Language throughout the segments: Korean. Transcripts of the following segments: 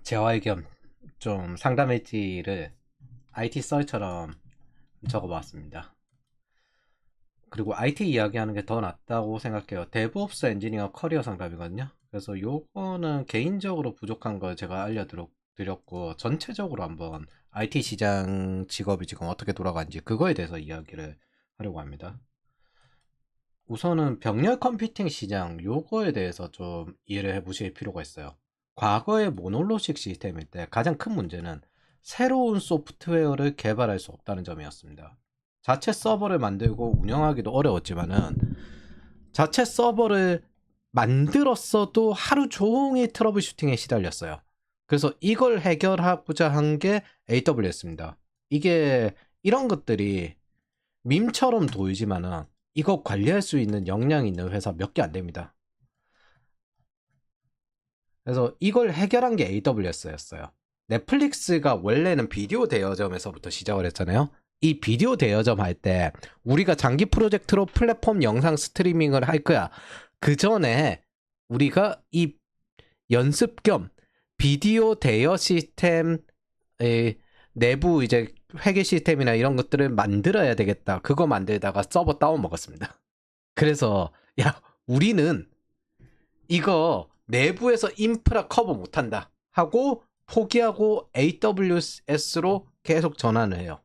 재활 겸 좀 상담 일지를 IT 썰처럼 적어봤습니다. 그리고 IT 이야기하는 게 더 낫다고 생각해요. 데브옵스 엔지니어 커리어 상담이거든요. 그래서 요거는 개인적으로 부족한 걸 제가 알려드렸고, 전체적으로 한번 IT 시장 직업이 지금 어떻게 돌아가는지 그거에 대해서 이야기를 하려고 합니다. 우선은 병렬 컴퓨팅 시장 요거에 대해서 좀 이해를 해 보실 필요가 있어요. 과거의 모놀로식 시스템일 때 가장 큰 문제는 새로운 소프트웨어를 개발할 수 없다는 점이었습니다. 자체 서버를 만들고 운영하기도 어려웠지만은 자체 서버를 만들었어도 하루 종일 트러블 슈팅에 시달렸어요. 그래서 이걸 해결하고자 한 게 AWS입니다. 이게 이런 것들이 밈처럼 보이지만은 이거 관리할 수 있는 역량이 있는 회사 몇 개 안 됩니다. 그래서 이걸 해결한 게 AWS였어요. 넷플릭스가 원래는 비디오 대여점에서부터 시작을 했잖아요. 이 비디오 대여점 할 때 우리가 장기 프로젝트로 플랫폼 영상 스트리밍을 할 거야. 그 전에 우리가 이 연습 겸 비디오 대여 시스템의 내부 이제 회계 시스템이나 이런 것들을 만들어야 되겠다. 그거 만들다가 서버 다운 먹었습니다. 그래서 야, 우리는 이거 내부에서 인프라 커버 못한다 하고 포기하고 AWS로 계속 전환을 해요.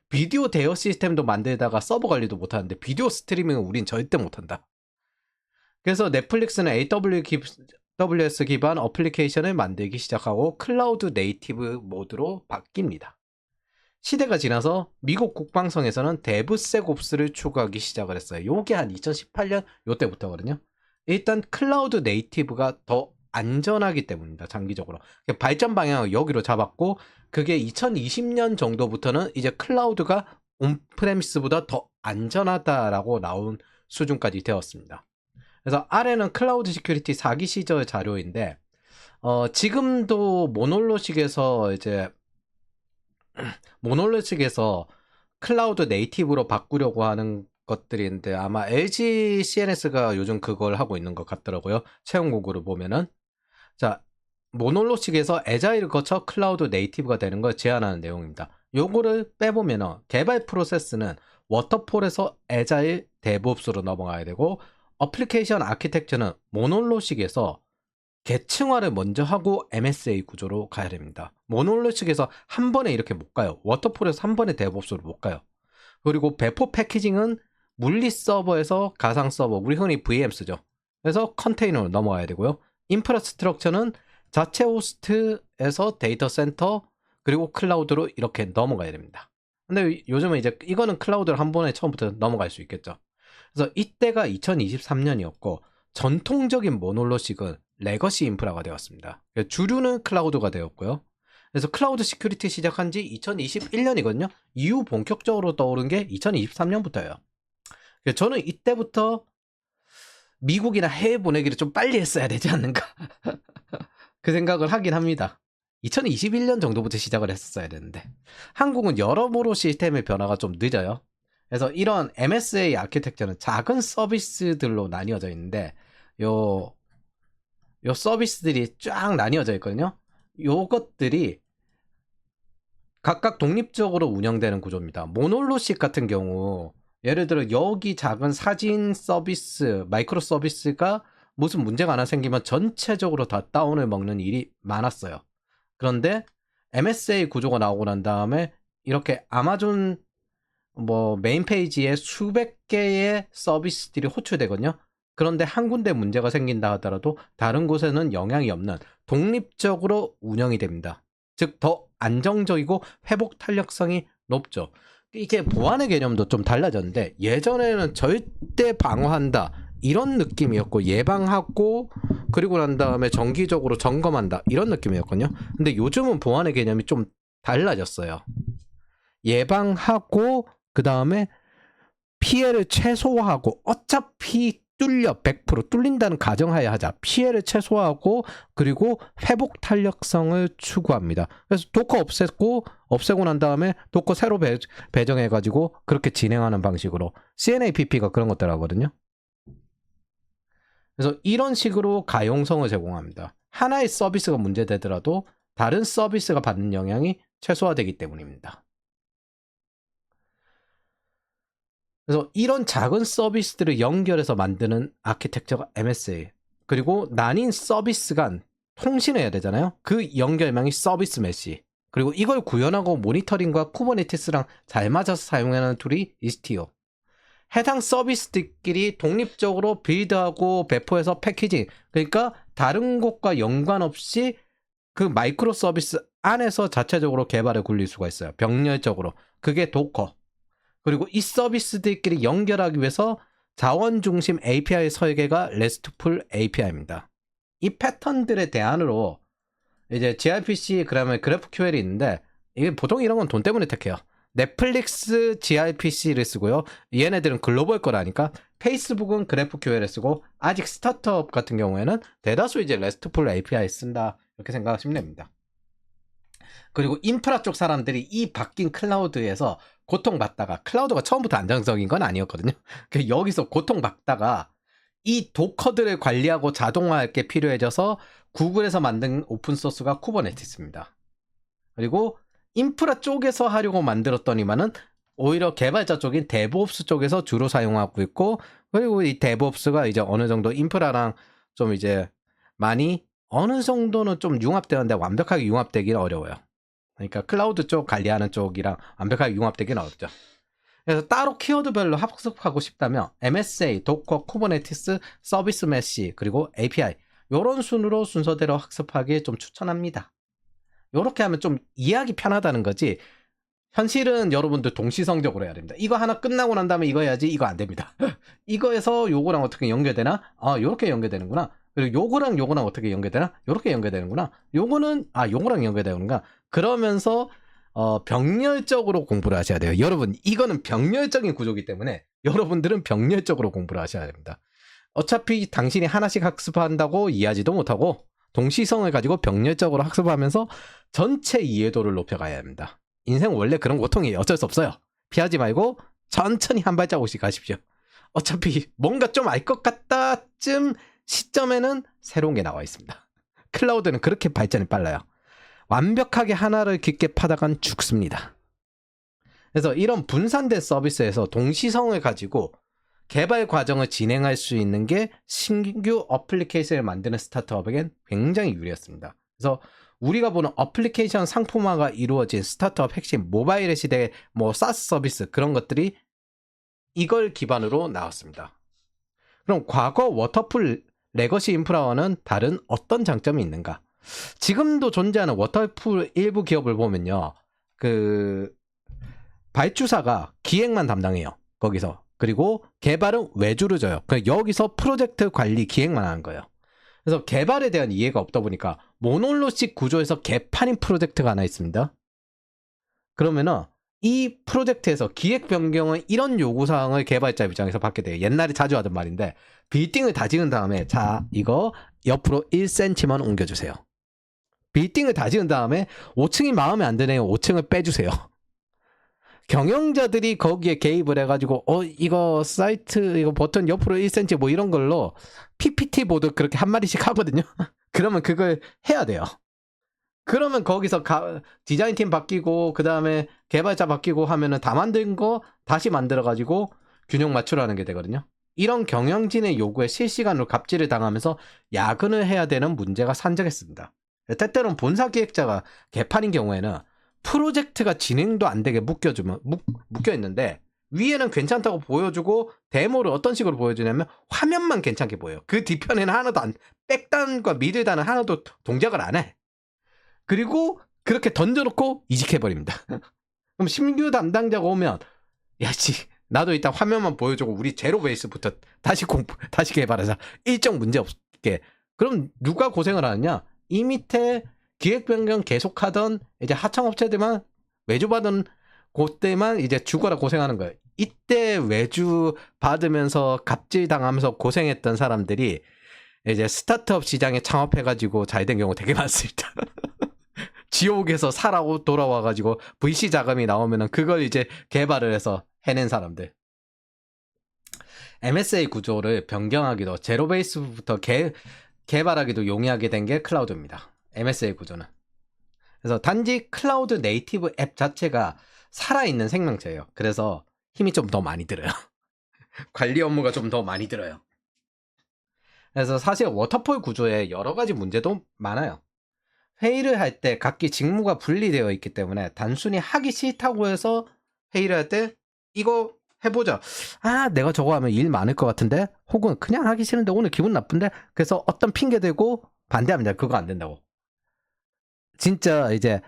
비디오 대여 시스템도 만들다가 서버 관리도 못하는데 비디오 스트리밍은 우린 절대 못한다. 그래서 넷플릭스는 AWS 기반 어플리케이션을 만들기 시작하고 클라우드 네이티브 모드로 바뀝니다. 시대가 지나서 미국 국방성에서는 데브세곱스를 추구하기 시작을 했어요. 요게 한 2018년 요때부터거든요. 일단 클라우드 네이티브가 더 안전하기 때문입니다. 장기적으로. 발전 방향을 여기로 잡았고 그게 2020년 정도부터는 이제 클라우드가 온프레미스보다 더 안전하다라고 나온 수준까지 되었습니다. 그래서 아래는 클라우드 시큐리티 4기 시절 자료인데 지금도 모놀로식에서 이제 모놀로식에서 클라우드 네이티브로 바꾸려고 하는 것들인데 아마 LG CNS가 요즘 그걸 하고 있는 것 같더라고요. 채용 공고를 보면은. 자, 모놀로식에서 에자일을 거쳐 클라우드 네이티브가 되는 걸 제안하는 내용입니다. 요거를 빼보면은 개발 프로세스는 워터폴에서 에자일 데브옵스로 넘어가야 되고 어플리케이션 아키텍처는 모놀로식에서 계층화를 먼저 하고 MSA 구조로 가야 됩니다. 모놀로식에서 한 번에 이렇게 못 가요. 워터폴에서 한 번에 데브옵스로 못 가요. 그리고 배포 패키징은 물리 서버에서 가상 서버, 우리 흔히 VM 쓰죠. 그래서 컨테이너로 넘어가야 되고요. 인프라스트럭처는 자체 호스트에서 데이터 센터 그리고 클라우드로 이렇게 넘어가야 됩니다. 근데 요즘은 이제 이거는 클라우드를 한 번에 처음부터 넘어갈 수 있겠죠. 그래서 이때가 2023년이었고 전통적인 모놀로식은 레거시 인프라가 되었습니다. 주류는 클라우드가 되었고요. 그래서 클라우드 시큐리티 시작한 지 2021년이거든요. 이후 본격적으로 떠오른 게 2023년부터예요. 저는 이때부터 미국이나 해외 보내기를 좀 빨리 했어야 되지 않는가 그 생각을 하긴 합니다. 2021년 정도부터 시작을 했었어야 되는데 한국은 여러모로 시스템의 변화가 좀 늦어요. 그래서 이런 MSA 아키텍처는 작은 서비스들로 나뉘어져 있는데 요 서비스들이 쫙 나뉘어져 있거든요. 요것들이 각각 독립적으로 운영되는 구조입니다. 모놀로식 같은 경우 예를 들어 여기 작은 사진 서비스, 마이크로 서비스가 무슨 문제가 하나 생기면 전체적으로 다 다운을 먹는 일이 많았어요. 그런데 MSA 구조가 나오고 난 다음에 이렇게 아마존 메인 페이지에 수백 개의 서비스들이 호출되거든요. 그런데 한 군데 문제가 생긴다 하더라도 다른 곳에는 영향이 없는 독립적으로 운영이 됩니다. 즉 더 안정적이고 회복 탄력성이 높죠. 이게 보안의 개념도 좀 달라졌는데 예전에는 절대 방어한다 이런 느낌이었고 예방하고 그리고 난 다음에 정기적으로 점검한다 이런 느낌이었거든요. 근데 요즘은 보안의 개념이 좀 달라졌어요. 예방하고 그 다음에 피해를 최소화하고 어차피 100% 뚫린다는 가정하에 하자. 피해를 최소화하고 그리고 회복 탄력성을 추구합니다. 그래서 도커 없애고 난 다음에 도커 새로 배정해가지고 그렇게 진행하는 방식으로 CNAPP가 그런 것들 하거든요. 그래서 이런 식으로 가용성을 제공합니다. 하나의 서비스가 문제되더라도 다른 서비스가 받는 영향이 최소화되기 때문입니다. 그래서 이런 작은 서비스들을 연결해서 만드는 아키텍처가 MSA. 그리고 나뉜 서비스 간 통신해야 되잖아요. 그 연결망이 서비스 메시. 그리고 이걸 구현하고 모니터링과 쿠버네티스랑 잘 맞아서 사용하는 툴이 이스티오. 해당 서비스들끼리 독립적으로 빌드하고 배포해서 패키징. 그러니까 다른 곳과 연관없이 그 마이크로 서비스 안에서 자체적으로 개발을 굴릴 수가 있어요. 병렬적으로. 그게 도커. 그리고 이 서비스들끼리 연결하기 위해서 자원 중심 API 설계가 RESTful API입니다. 이 패턴들의 대안으로 이제 gRPC 그러면 GraphQL이 있는데 이게 보통 이런 건 돈 때문에 택해요. 넷플릭스 gRPC를 쓰고요. 얘네들은 글로벌 거라니까 페이스북은 GraphQL을 쓰고 아직 스타트업 같은 경우에는 대다수 이제 RESTful API 쓴다 이렇게 생각하시면 됩니다. 그리고 인프라 쪽 사람들이 이 바뀐 클라우드에서 고통받다가 클라우드가 처음부터 안정적인 건 아니었거든요. 여기서 고통받다가 이 도커들을 관리하고 자동화할 게 필요해져서 구글에서 만든 오픈소스가 쿠버네티스입니다. 그리고 인프라 쪽에서 하려고 만들었더니만은 오히려 개발자 쪽인 데브옵스 쪽에서 주로 사용하고 있고, 그리고 이 데브옵스가 이제 어느 정도 인프라랑 좀 이제 많이 어느 정도는 좀 융합되는데 완벽하게 융합되기는 어려워요. 그러니까 클라우드 쪽 관리하는 쪽이랑 완벽하게 융합되기는 어렵죠. 그래서 따로 키워드별로 학습하고 싶다면 MSA, 도커, 쿠버네티스, 서비스 메시, 그리고 API 이런 순으로 순서대로 학습하기 좀 추천합니다. 이렇게 하면 좀 이해하기 편하다는 거지. 현실은 여러분들 동시성적으로 해야 됩니다. 이거 하나 끝나고 난 다음에 이거 해야지. 이거 안 됩니다. 이거에서 요거랑 어떻게 연결되나? 아, 요렇게 연결되는구나. 그리고 요거랑 요거랑 어떻게 연결되나? 요렇게 연결되는구나. 요거는 요거랑 연결되는구나. 그러면서 병렬적으로 공부를 하셔야 돼요. 여러분, 이거는 병렬적인 구조이기 때문에 여러분들은 병렬적으로 공부를 하셔야 됩니다. 어차피 당신이 하나씩 학습한다고 이해하지도 못하고 동시성을 가지고 병렬적으로 학습하면서 전체 이해도를 높여가야 합니다. 인생 원래 그런 고통이에요. 어쩔 수 없어요. 피하지 말고 천천히 한 발자국씩 가십시오. 어차피 뭔가 좀 알 것 같다쯤 시점에는 새로운 게 나와 있습니다. 클라우드는 그렇게 발전이 빨라요. 완벽하게 하나를 깊게 파다간 죽습니다. 그래서 이런 분산된 서비스에서 동시성을 가지고 개발 과정을 진행할 수 있는 게 신규 어플리케이션을 만드는 스타트업에겐 굉장히 유리했습니다. 그래서 우리가 보는 어플리케이션 상품화가 이루어진 스타트업 핵심 모바일의 시대의 뭐 사스 서비스 그런 것들이 이걸 기반으로 나왔습니다. 그럼 과거 워터풀 레거시 인프라와는 다른 어떤 장점이 있는가? 지금도 존재하는 워터풀 일부 기업을 보면요. 그 발주사가 기획만 담당해요. 거기서. 그리고 개발은 외주를 줘요. 여기서 프로젝트 관리 기획만 하는 거예요. 그래서 개발에 대한 이해가 없다 보니까 모놀로식 구조에서 개판인 프로젝트가 하나 있습니다. 그러면은 이 프로젝트에서 기획 변경은 이런 요구사항을 개발자 입장에서 받게 돼요. 옛날에 자주 하던 말인데 빌딩을 다 지은 다음에 자 이거 옆으로 1cm만 옮겨주세요. 빌딩을 다 지은 다음에 5층이 마음에 안 드네요. 5층을 빼주세요. 경영자들이 거기에 개입을 해가지고 이거 사이트 이거 버튼 옆으로 1cm 뭐 이런 걸로 PPT 보드 그렇게 한 마디씩 하거든요. 그러면 그걸 해야 돼요. 그러면 거기서 디자인팀 바뀌고 그 다음에 개발자 바뀌고 하면은 다 만든 거 다시 만들어가지고 균형 맞추라는 게 되거든요. 이런 경영진의 요구에 실시간으로 갑질을 당하면서 야근을 해야 되는 문제가 산적했습니다. 때때로는 본사 기획자가 개판인 경우에는 프로젝트가 진행도 안 되게 묶여 있는데 위에는 괜찮다고 보여주고 데모를 어떤 식으로 보여주냐면 화면만 괜찮게 보여요. 그 뒤편에는 하나도 백단과 미들단은 하나도 동작을 안 해. 그리고 그렇게 던져놓고 이직해버립니다. 그럼 신규 담당자가 오면 야씨 나도 일단 화면만 보여주고 우리 제로 베이스부터 다시 개발하자. 일정 문제 없게. 그럼 누가 고생을 하느냐? 이 밑에 기획 변경 계속하던 이제 하청업체들만 외주 받은 그때만 이제 죽어라 고생하는 거예요. 이때 외주 받으면서 갑질 당하면서 고생했던 사람들이 이제 스타트업 시장에 창업해가지고 잘된 경우 되게 많습니다. 지옥에서 살아고 돌아와가지고 VC 자금이 나오면은 그걸 이제 개발을 해서 해낸 사람들. MSA 구조를 변경하기도 제로 베이스부터 개발하기도 용이하게 된 게 클라우드입니다. MSA 구조는. 그래서 단지 클라우드 네이티브 앱 자체가 살아있는 생명체예요. 그래서 힘이 좀 더 많이 들어요. 관리 업무가 좀 더 많이 들어요. 그래서 사실 워터폴 구조에 여러 가지 문제도 많아요. 회의를 할 때 각기 직무가 분리되어 있기 때문에 단순히 하기 싫다고 해서 회의를 할 때 이거 해보자. 아, 내가 저거 하면 일 많을 것 같은데? 혹은 그냥 하기 싫은데 오늘 기분 나쁜데? 그래서 어떤 핑계 대고 반대합니다. 그거 안 된다고. 진짜 이제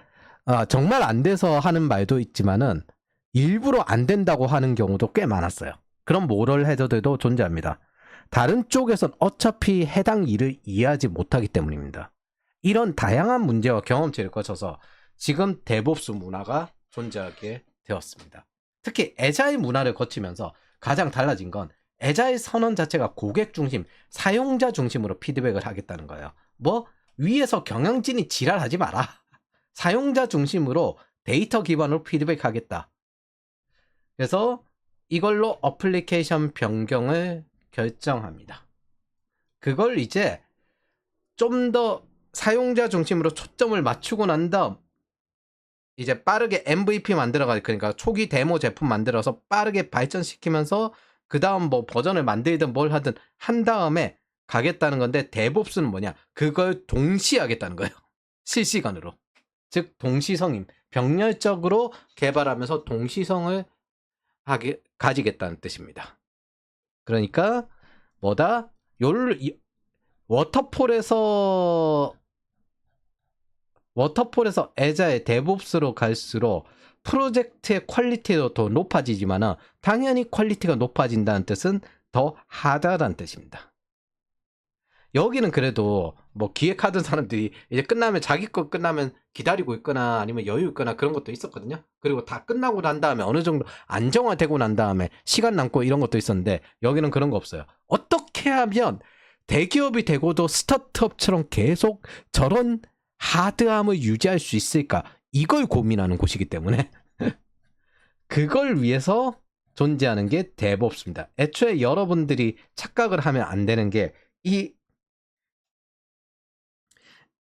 정말 안 돼서 하는 말도 있지만은 일부러 안 된다고 하는 경우도 꽤 많았어요. 그런 모럴 해저드도 존재합니다. 다른 쪽에선 어차피 해당 일을 이해하지 못하기 때문입니다. 이런 다양한 문제와 경험치를 거쳐서 지금 데브옵스 문화가 존재하게 되었습니다. 특히 애자일 문화를 거치면서 가장 달라진 건 애자일 선언 자체가 고객 중심, 사용자 중심으로 피드백을 하겠다는 거예요. 뭐 위에서 경영진이 지랄하지 마라. 사용자 중심으로 데이터 기반으로 피드백하겠다. 그래서 이걸로 어플리케이션 변경을 결정합니다. 그걸 이제 좀 더 사용자 중심으로 초점을 맞추고 난 다음 이제 빠르게 MVP 만들어가지고 그러니까 초기 데모 제품 만들어서 빠르게 발전시키면서 그 다음 뭐 버전을 만들든 뭘 하든 한 다음에 가겠다는 건데 데브옵스는 뭐냐? 그걸 동시에 하겠다는 거예요. 실시간으로. 즉 동시성임. 병렬적으로 개발하면서 동시성을 가지겠다는 뜻입니다. 그러니까 뭐다? 워터폴에서 애자의 데브옵스로 갈수록 프로젝트의 퀄리티도 더 높아지지만 당연히 퀄리티가 높아진다는 뜻은 더 하다라는 뜻입니다. 여기는 그래도 뭐 기획하던 사람들이 이제 끝나면 자기 거 끝나면 기다리고 있거나 아니면 여유 있거나 그런 것도 있었거든요. 그리고 다 끝나고 난 다음에 어느 정도 안정화되고 난 다음에 시간 남고 이런 것도 있었는데 여기는 그런 거 없어요. 어떻게 하면 대기업이 되고도 스타트업처럼 계속 저런 하드함을 유지할 수 있을까? 이걸 고민하는 곳이기 때문에 그걸 위해서 존재하는 게 데브옵스입니다. 애초에 여러분들이 착각을 하면 안 되는 게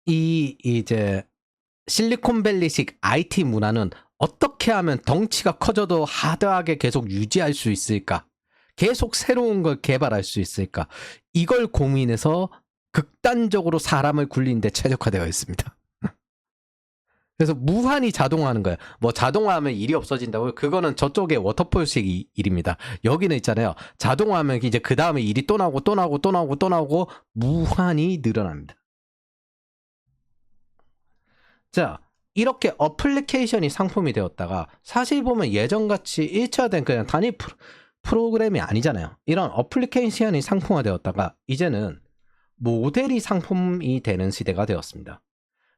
이제 실리콘밸리식 IT 문화는 어떻게 하면 덩치가 커져도 하드하게 계속 유지할 수 있을까? 계속 새로운 걸 개발할 수 있을까? 이걸 고민해서 극단적으로 사람을 굴리는데 최적화되어 있습니다. 그래서 무한히 자동화하는 거예요. 뭐 자동화하면 일이 없어진다고요? 그거는 저쪽의 워터폴식 일입니다. 여기는 있잖아요. 자동화하면 이제 그 다음에 일이 또 나오고 또 나오고 또 나오고 또 나오고 무한히 늘어납니다. 자, 이렇게 어플리케이션이 상품이 되었다가 사실 보면 예전같이 1차된 그냥 단일 프로그램이 아니잖아요. 이런 어플리케이션이 상품화되었다가 이제는 모델이 상품이 되는 시대가 되었습니다.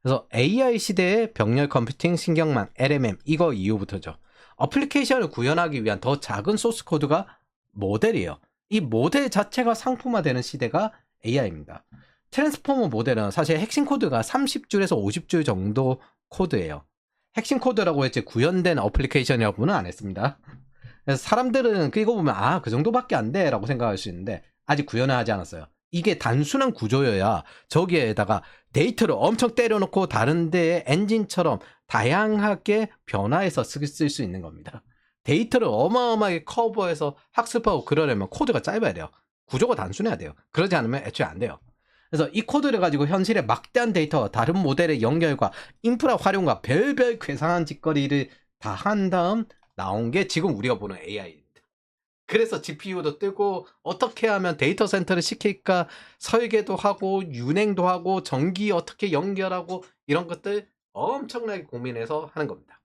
그래서 AI 시대의 병렬 컴퓨팅, 신경망, LMM 이거 이후부터죠. 어플리케이션을 구현하기 위한 더 작은 소스 코드가 모델이에요. 이 모델 자체가 상품화되는 시대가 AI입니다. 트랜스포머 모델은 사실 핵심 코드가 30줄에서 50줄 정도 코드예요. 핵심 코드라고 했지 구현된 어플리케이션이라고는 안 했습니다. 그래서 사람들은 이거 보면 아, 그 정도밖에 안 돼 라고 생각할 수 있는데 아직 구현을 하지 않았어요. 이게 단순한 구조여야 저기에다가 데이터를 엄청 때려놓고 다른 데의 엔진처럼 다양하게 변화해서 쓸 수 있는 겁니다. 데이터를 어마어마하게 커버해서 학습하고 그러려면 코드가 짧아야 돼요. 구조가 단순해야 돼요. 그러지 않으면 애초에 안 돼요. 그래서 이 코드를 가지고 현실에 막대한 데이터와 다른 모델의 연결과 인프라 활용과 별별 괴상한 짓거리를 다 한 다음 나온 게 지금 우리가 보는 AI입니다. 그래서 GPU도 뜨고 어떻게 하면 데이터 센터를 시킬까 설계도 하고 운행도 하고 전기 어떻게 연결하고 이런 것들 엄청나게 고민해서 하는 겁니다.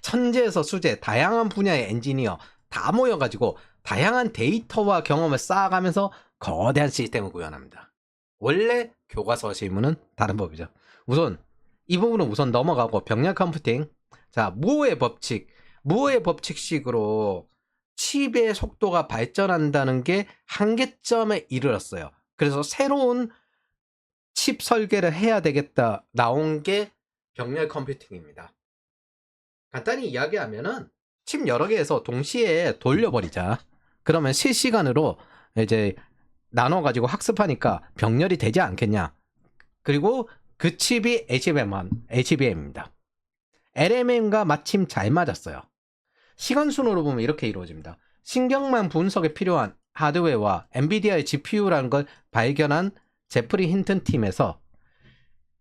천재에서 수재 다양한 분야의 엔지니어 다 모여가지고 다양한 데이터와 경험을 쌓아가면서 거대한 시스템을 구현합니다. 원래 교과서 실무는 다른 법이죠. 우선 이 부분은 우선 넘어가고 병렬 컴퓨팅. 자, 무어의 법칙식으로 칩의 속도가 발전한다는 게 한계점에 이르렀어요. 그래서 새로운 칩 설계를 해야 되겠다 나온 게 병렬 컴퓨팅입니다. 간단히 이야기하면은 칩 여러 개에서 동시에 돌려버리자. 그러면 실시간으로 이제 나눠가지고 학습하니까 병렬이 되지 않겠냐. 그리고 그 칩이 HBM입니다. LMM과 마침 잘 맞았어요. 시간 순으로 보면 이렇게 이루어집니다. 신경망 분석에 필요한 하드웨어와 엔비디아의 GPU라는 걸 발견한 제프리 힌튼 팀에서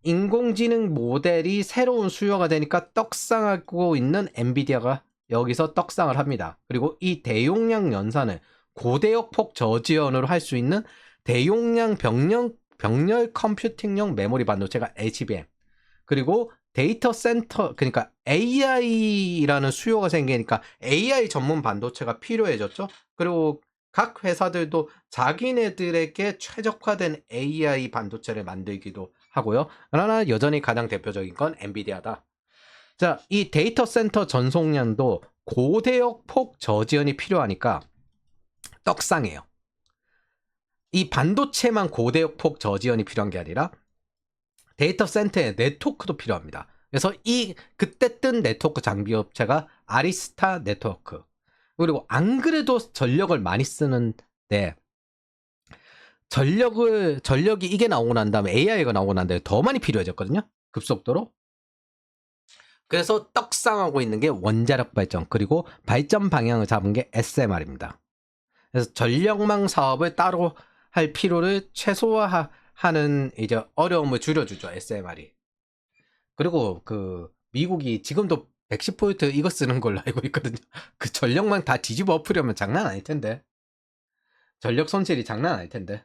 인공지능 모델이 새로운 수요가 되니까 떡상하고 있는 엔비디아가 여기서 떡상을 합니다. 그리고 이 대용량 연산을 고대역폭 저지연으로 할 수 있는 대용량 병렬 컴퓨팅용 메모리 반도체가 HBM, 그리고 데이터 센터, 그러니까 AI라는 수요가 생기니까 AI 전문 반도체가 필요해졌죠. 그리고 각 회사들도 자기네들에게 최적화된 AI 반도체를 만들기도 하고요. 그러나 여전히 가장 대표적인 건 엔비디아다. 자, 이 데이터 센터 전송량도 고대역 폭 저지연이 필요하니까 떡상해요. 이 반도체만 고대역 폭 저지연이 필요한 게 아니라 데이터 센터에 네트워크도 필요합니다. 그래서 그때 뜬 네트워크 장비 업체가 아리스타 네트워크. 그리고 안 그래도 전력을 많이 쓰는데 전력이 이게 나오고 난 다음에 AI가 나오고 난 다음에 더 많이 필요해졌거든요. 급속도로. 그래서 떡상하고 있는 게 원자력 발전, 그리고 발전 방향을 잡은 게 SMR입니다. 그래서 전력망 사업을 따로 할 필요를 최소화하는 이제 어려움을 줄여주죠, SMR이. 그리고 그 미국이 지금도 110V 이거 쓰는 걸로 알고 있거든요. 그 전력망 다 뒤집어 엎으려면 장난 아닐 텐데. 전력 손실이 장난 아닐 텐데.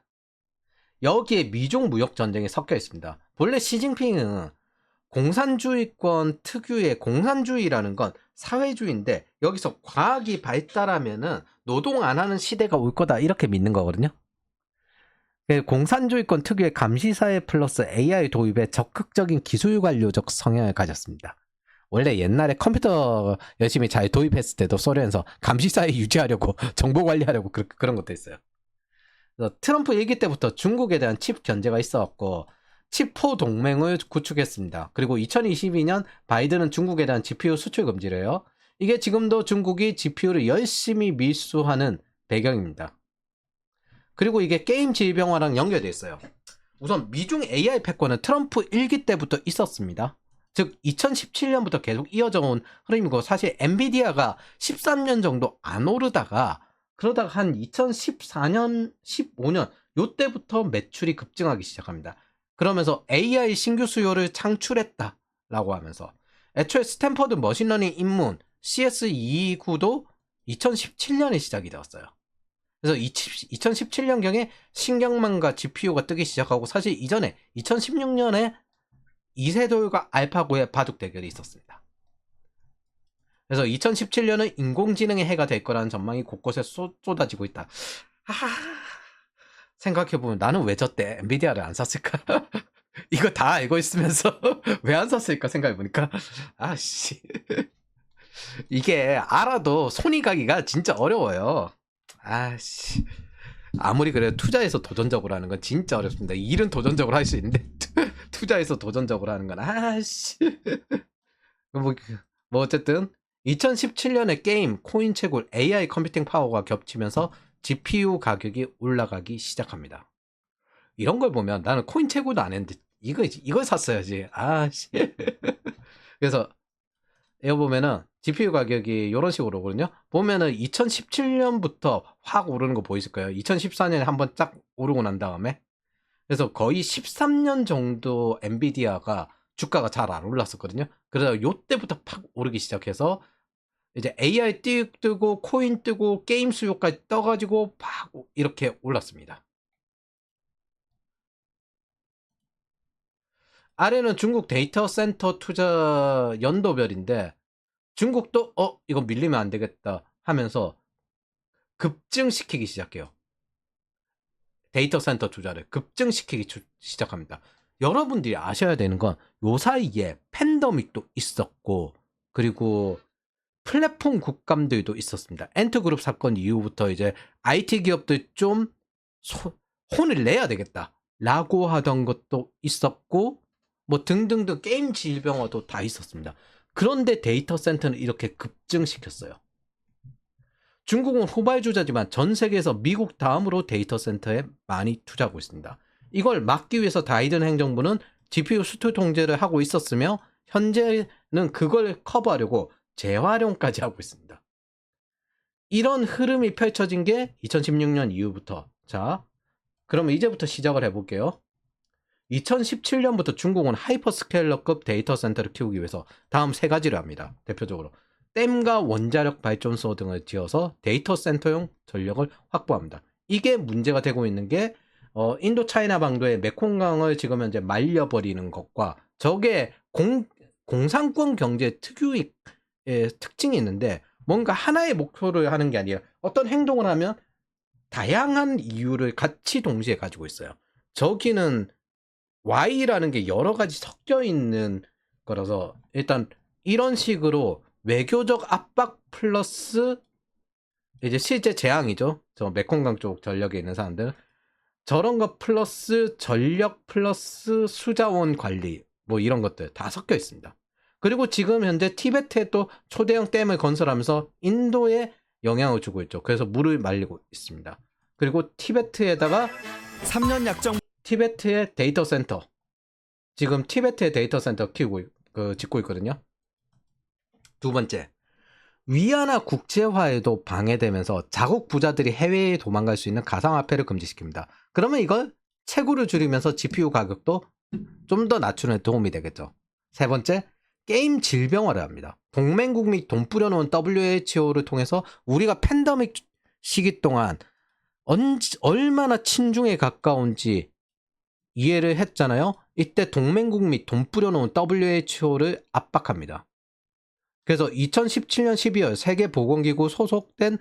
여기에 미중 무역 전쟁이 섞여 있습니다. 본래 시진핑은 공산주의권 특유의 공산주의라는 건 사회주의인데 여기서 과학이 발달하면은 노동 안 하는 시대가 올 거다 이렇게 믿는 거거든요. 공산주의권 특유의 감시사회 플러스 AI 도입에 적극적인 기술 관료적 성향을 가졌습니다. 원래 옛날에 컴퓨터 열심히 잘 도입했을 때도 소련에서 감시사회 유지하려고 정보 관리하려고 그런 것도 있어요. 그래서 트럼프 일기 때부터 중국에 대한 칩 견제가 있어왔고 칩4 동맹을 구축했습니다. 그리고 2022년 바이든은 중국에 대한 GPU 수출 금지를 해요. 이게 지금도 중국이 GPU를 열심히 밀수하는 배경입니다. 그리고 이게 게임 질병화랑 연결되어 있어요. 우선 미중 AI 패권은 트럼프 일기 때부터 있었습니다. 즉 2017년부터 계속 이어져 온 흐름이고, 사실 엔비디아가 13년 정도 안 오르다가 그러다가 한 2014년, 15년 요때부터 매출이 급증하기 시작합니다. 그러면서 AI 신규 수요를 창출했다라고 하면서 애초에 스탠퍼드 머신러닝 입문 CS229도 2017년에 시작이 되었어요. 그래서 2017년경에 신경망과 GPU가 뜨기 시작하고, 사실 이전에 2016년에 이세돌과 알파고의 바둑 대결이 있었습니다. 그래서 2017년은 인공지능의 해가 될 거라는 전망이 곳곳에 쏟아지고 있다. 생각해보면 나는 왜 저때 엔비디아를 안 샀을까? 이거 다 알고 있으면서 왜 안 샀을까 생각해보니까 아씨 이게 알아도 손이 가기가 진짜 어려워요. 아씨, 아무리 그래도 투자해서 도전적으로 하는 건 진짜 어렵습니다. 일은 도전적으로 할 수 있는데 투자해서 도전적으로 하는 건 아씨 뭐 어쨌든 2017년에 게임, 코인 채굴, AI 컴퓨팅 파워가 겹치면서 GPU 가격이 올라가기 시작합니다. 이런 걸 보면 나는 코인 채굴도 안 했는데 이걸 샀어야지. 아씨. 그래서 이거 보면은 GPU 가격이 이런 식으로 오거든요. 보면은 2017년부터 확 오르는 거 보이실 거예요. 2014년에 한번 쫙 오르고 난 다음에, 그래서 거의 13년 정도 엔비디아가 주가가 잘 안 올랐었거든요. 그래서 요때부터 팍 오르기 시작해서 이제 AI 뜨고 코인 뜨고 게임 수요까지 떠가지고 팍 이렇게 올랐습니다. 아래는 중국 데이터 센터 투자 연도별인데, 중국도 이거 밀리면 안 되겠다 하면서 급증시키기 시작해요. 데이터 센터 투자를 급증시키기 시작합니다. 여러분들이 아셔야 되는 건 요 사이에 팬데믹도 있었고, 그리고 플랫폼 국감들도 있었습니다. 엔트그룹 사건 이후부터 이제 IT 기업들 좀 혼을 내야 되겠다 라고 하던 것도 있었고, 뭐 등등등 게임 질병화도 다 있었습니다. 그런데 데이터 센터는 이렇게 급증시켰어요. 중국은 후발주자지만 전 세계에서 미국 다음으로 데이터 센터에 많이 투자하고 있습니다. 이걸 막기 위해서 바이든 행정부는 GPU 수출 통제를 하고 있었으며 현재는 그걸 커버하려고 재활용까지 하고 있습니다. 이런 흐름이 펼쳐진 게 2016년 이후부터. 자, 그러면 이제부터 시작을 해볼게요. 2017년부터 중국은 하이퍼스케일러급 데이터 센터를 키우기 위해서 다음 세 가지를 합니다. 대표적으로 댐과 원자력 발전소 등을 지어서 데이터 센터용 전력을 확보합니다. 이게 문제가 되고 있는 게 인도 차이나 방도의 메콩강을 지금 현재 말려버리는 것과 저게 공산권 경제 특유의 특징이 있는데 뭔가 하나의 목표를 하는 게 아니라 어떤 행동을 하면 다양한 이유를 같이 동시에 가지고 있어요. 저기는 Y라는 게 여러 가지 섞여 있는 거라서 일단 이런 식으로 외교적 압박 플러스 이제 실제 재앙이죠. 저 메콩강 쪽 전력에 있는 사람들 저런 거 플러스 전력 플러스 수자원 관리 뭐 이런 것들 다 섞여 있습니다. 그리고 지금 현재 티베트에 또 초대형 댐을 건설하면서 인도에 영향을 주고 있죠. 그래서 물을 말리고 있습니다. 그리고 티베트에다가 3년 약정 티베트의 데이터 센터 지금 티베트의 데이터 센터 짓고 있거든요. 두 번째, 위안화 국제화에도 방해되면서 자국 부자들이 해외에 도망갈 수 있는 가상화폐를 금지시킵니다. 그러면 이걸 채굴을 줄이면서 GPU 가격도 좀 더 낮추는 데 도움이 되겠죠. 세 번째, 게임 질병화를 합니다. 동맹국 및 돈 뿌려놓은 WHO를 통해서 우리가 팬데믹 시기 동안 얼마나 친중에 가까운지 이해를 했잖아요. 이때 동맹국 및 돈 뿌려놓은 WHO를 압박합니다. 그래서 2017년 12월 세계보건기구 소속된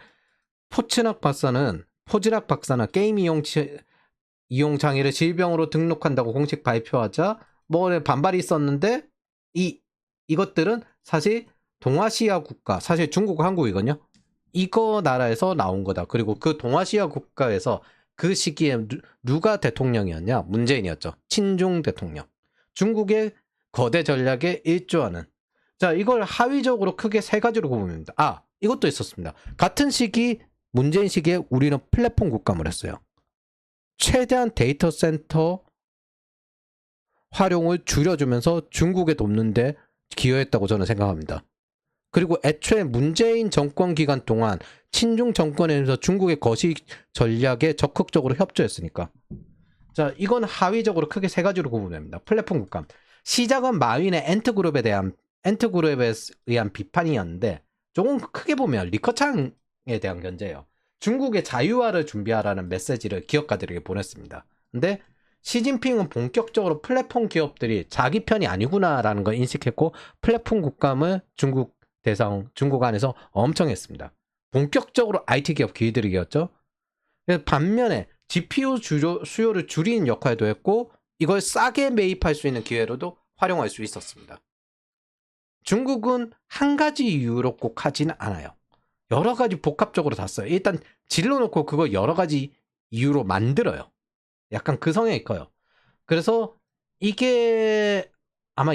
포지락 박사는 게임 이용 장애를 질병으로 등록한다고 공식 발표하자 뭐 반발이 있었는데 이것들은 사실 동아시아 국가, 사실 중국과 한국이거든요. 이거 나라에서 나온 거다. 그리고 그 동아시아 국가에서 그 시기에 누가 대통령이었냐? 문재인이었죠. 친중 대통령. 중국의 거대 전략에 일조하는. 자, 이걸 하위적으로 크게 세 가지로 구분합니다. 이것도 있었습니다. 같은 시기, 문재인 시기에 우리는 플랫폼 국감을 했어요. 최대한 데이터 센터 활용을 줄여주면서 중국에 돕는데 기여했다고 저는 생각합니다. 그리고 애초에 문재인 정권 기간 동안 친중 정권에서 중국의 거시 전략에 적극적으로 협조했으니까. 자, 이건 하위적으로 크게 세 가지로 구분합니다. 플랫폼 국감. 시작은 마윈의 엔트그룹에 의한 비판이었는데 조금 크게 보면 리커창에 대한 견제예요. 중국의 자유화를 준비하라는 메시지를 기업가들에게 보냈습니다. 근데 시진핑은 본격적으로 플랫폼 기업들이 자기 편이 아니구나라는 걸 인식했고 플랫폼 국감을 중국 안에서 엄청 했습니다. 본격적으로 IT 기업 기들이었죠. 반면에 GPU 수요를 줄이는 역할도 했고 이걸 싸게 매입할 수 있는 기회로도 활용할 수 있었습니다. 중국은 한 가지 이유로 꼭 하지는 않아요. 여러 가지 복합적으로 다 써요. 일단 질러놓고 그거 여러 가지 이유로 만들어요. 약간 그 성향이 커요. 그래서 이게 아마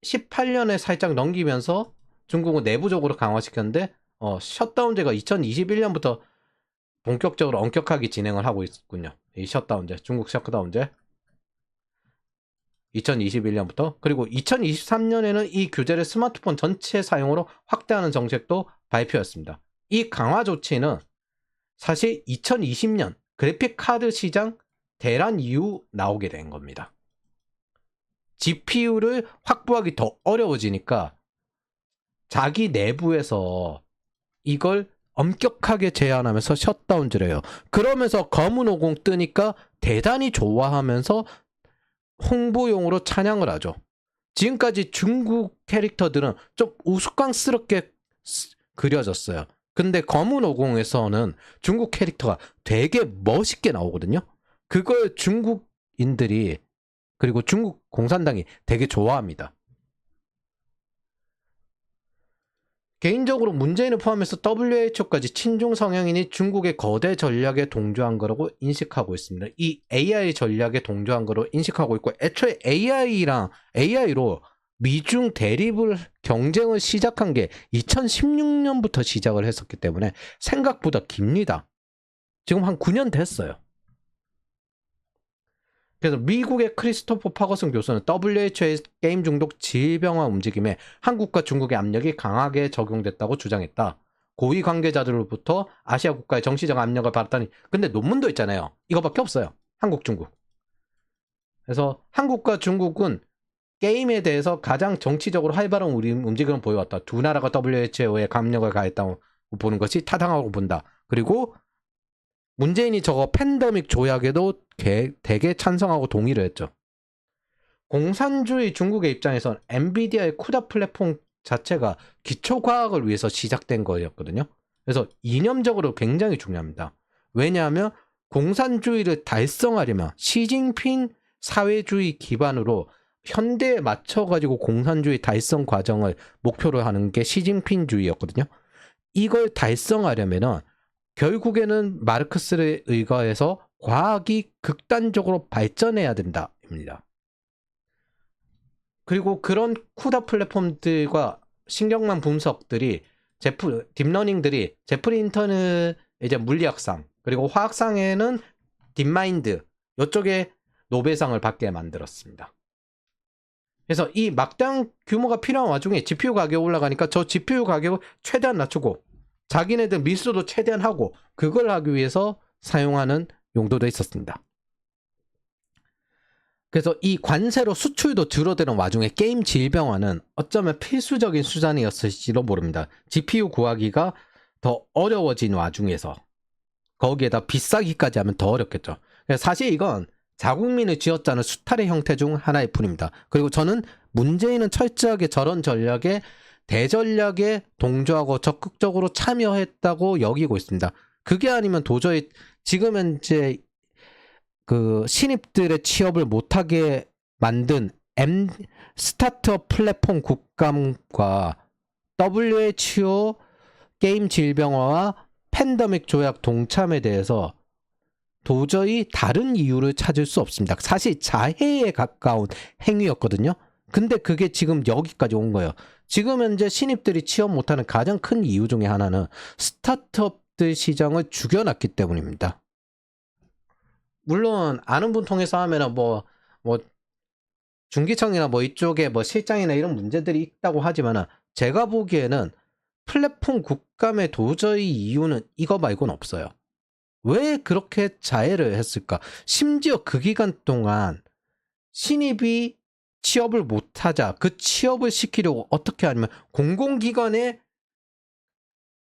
2018년에 살짝 넘기면서 중국은 내부적으로 강화시켰는데 셧다운제가 2021년부터 본격적으로 엄격하게 진행을 하고 있군요. 이 셧다운제, 중국 셧다운제 2021년부터. 그리고 2023년에는 이 규제를 스마트폰 전체 사용으로 확대하는 정책도 발표했습니다. 이 강화 조치는 사실 2020년 그래픽 카드 시장 대란 이후 나오게 된 겁니다. GPU를 확보하기 더 어려워지니까 자기 내부에서 이걸 엄격하게 제한하면서 셧다운을 해요. 그러면서 검은 오공 뜨니까 대단히 좋아하면서 홍보용으로 찬양을 하죠. 지금까지 중국 캐릭터들은 좀 우스꽝스럽게 그려졌어요. 근데 검은 오공에서는 중국 캐릭터가 되게 멋있게 나오거든요. 그걸 중국인들이 그리고 중국 공산당이 되게 좋아합니다. 개인적으로 문재인을 포함해서 WHO까지 친중 성향인이 중국의 거대 전략에 동조한 거라고 인식하고 있습니다. 이 AI 전략에 동조한 거로 인식하고 있고 애초에 AI로 미중 대립을 경쟁을 시작한 게 2016년부터 시작을 했었기 때문에 생각보다 깁니다. 지금 한 9년 됐어요. 그래서 미국의 크리스토퍼 파거슨 교수는 WHO의 게임 중독 질병화 움직임에 한국과 중국의 압력이 강하게 적용됐다고 주장했다. 고위 관계자들로부터 아시아 국가의 정치적 압력을 받았다니. 근데 논문도 있잖아요. 이거밖에 없어요. 한국, 중국. 그래서 한국과 중국은 게임에 대해서 가장 정치적으로 활발한 움직임을 보여왔다. 두 나라가 WHO에 압력을 가했다고 보는 것이 타당하고 본다. 그리고 문재인이 저거 팬데믹 조약에도 되게 찬성하고 동의를 했죠. 공산주의 중국의 입장에선 엔비디아의 쿠다 플랫폼 자체가 기초과학을 위해서 시작된 거였거든요. 그래서 이념적으로 굉장히 중요합니다. 왜냐하면 공산주의를 달성하려면 시진핑 사회주의 기반으로 현대에 맞춰가지고 공산주의 달성 과정을 목표로 하는 게 시진핑주의였거든요. 이걸 달성하려면은 결국에는 마르크스를 의거해서 과학이 극단적으로 발전해야 된다입니다. 그리고 그런 쿠다 플랫폼들과 신경망 분석들이 딥러닝들이 제프리 힌턴은 이제 물리학상, 그리고 화학상에는 딥마인드 이쪽에 노벨상을 받게 만들었습니다. 그래서 이 막대한 규모가 필요한 와중에 GPU 가격이 올라가니까 저 GPU 가격을 최대한 낮추고 자기네들 미수도 최대한 하고 그걸 하기 위해서 사용하는 용도도 있었습니다. 그래서 이 관세로 수출도 줄어드는 와중에 게임 질병화는 어쩌면 필수적인 수단이었을지도 모릅니다. GPU 구하기가 더 어려워진 와중에서 거기에다 비싸기까지 하면 더 어렵겠죠. 사실 이건 자국민을 쥐어짜는 수탈의 형태 중 하나일 뿐입니다. 그리고 저는 문재인은 철저하게 저런 전략에 대전략에 동조하고 적극적으로 참여했다고 여기고 있습니다. 그게 아니면 도저히 지금 현재 그 신입들의 취업을 못하게 만든 스타트업 플랫폼 국감과 WHO 게임 질병화와 팬데믹 조약 동참에 대해서 도저히 다른 이유를 찾을 수 없습니다. 사실 자해에 가까운 행위였거든요. 근데 그게 지금 여기까지 온 거예요. 지금 현재 신입들이 취업 못하는 가장 큰 이유 중에 하나는 스타트업들 시장을 죽여놨기 때문입니다. 물론 아는 분 통해서 하면은 뭐 중기청이나 뭐 이쪽에 뭐 실장이나 이런 문제들이 있다고 하지만은 제가 보기에는 플랫폼 국감의 도저히 이유는 이거 말고는 없어요. 왜 그렇게 자해를 했을까? 심지어 그 기간 동안 신입이 취업을 못하자 그 취업을 시키려고 어떻게 하냐면 공공기관에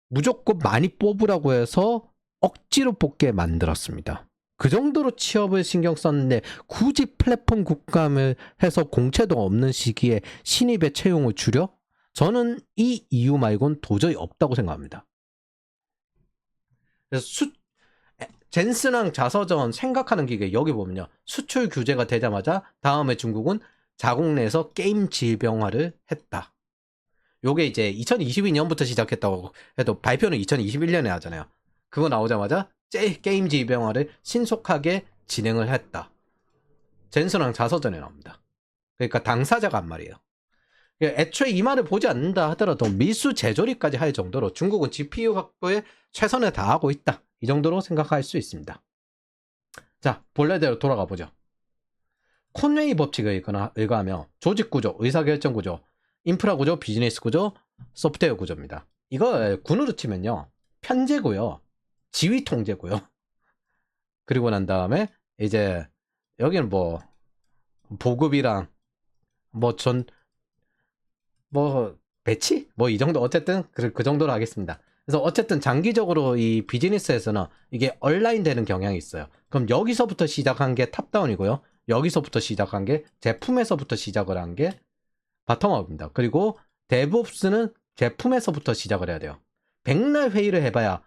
무조건 많이 뽑으라고 해서 억지로 뽑게 만들었습니다. 그 정도로 취업을 신경 썼는데 굳이 플랫폼 국감을 해서 공채도 없는 시기에 신입의 채용을 줄여? 저는 이 이유 말고는 도저히 없다고 생각합니다. 그래서 젠슨항 자서전 생각하는 기계 여기 보면요. 수출 규제가 되자마자 다음에 중국은 자국 내에서 게임 질병화를 했다. 요게 이제 2022년부터 시작했다고 해도 발표는 2021년에 하잖아요. 그거 나오자마자 게임 질병화를 신속하게 진행을 했다. 젠슨항 자서전에 나옵니다. 그러니까 당사자가 한 말이에요. 애초에 이 말을 보지 않는다 하더라도 미수 재조립까지 할 정도로 중국은 GPU 확보에 최선을 다하고 있다. 이 정도로 생각할 수 있습니다. 자, 본래대로 돌아가 보죠. 콘웨이 법칙을 의거하며 조직 구조, 의사결정 구조, 인프라 구조, 비즈니스 구조, 소프트웨어 구조입니다. 이거 군으로 치면요. 편제고요. 지휘 통제고요. 그리고 난 다음에 이제 여기는 뭐 보급이랑 배치? 뭐 이 정도 어쨌든 그 정도로 하겠습니다. 그래서 어쨌든 장기적으로 이 비즈니스에서는 이게 얼라인 되는 경향이 있어요. 그럼 여기서부터 시작한 게 탑다운이고요. 여기서부터 시작한 게 제품에서부터 시작을 한 게 바텀업입니다. 그리고 데브옵스는 제품에서부터 시작을 해야 돼요. 백날 회의를 해봐야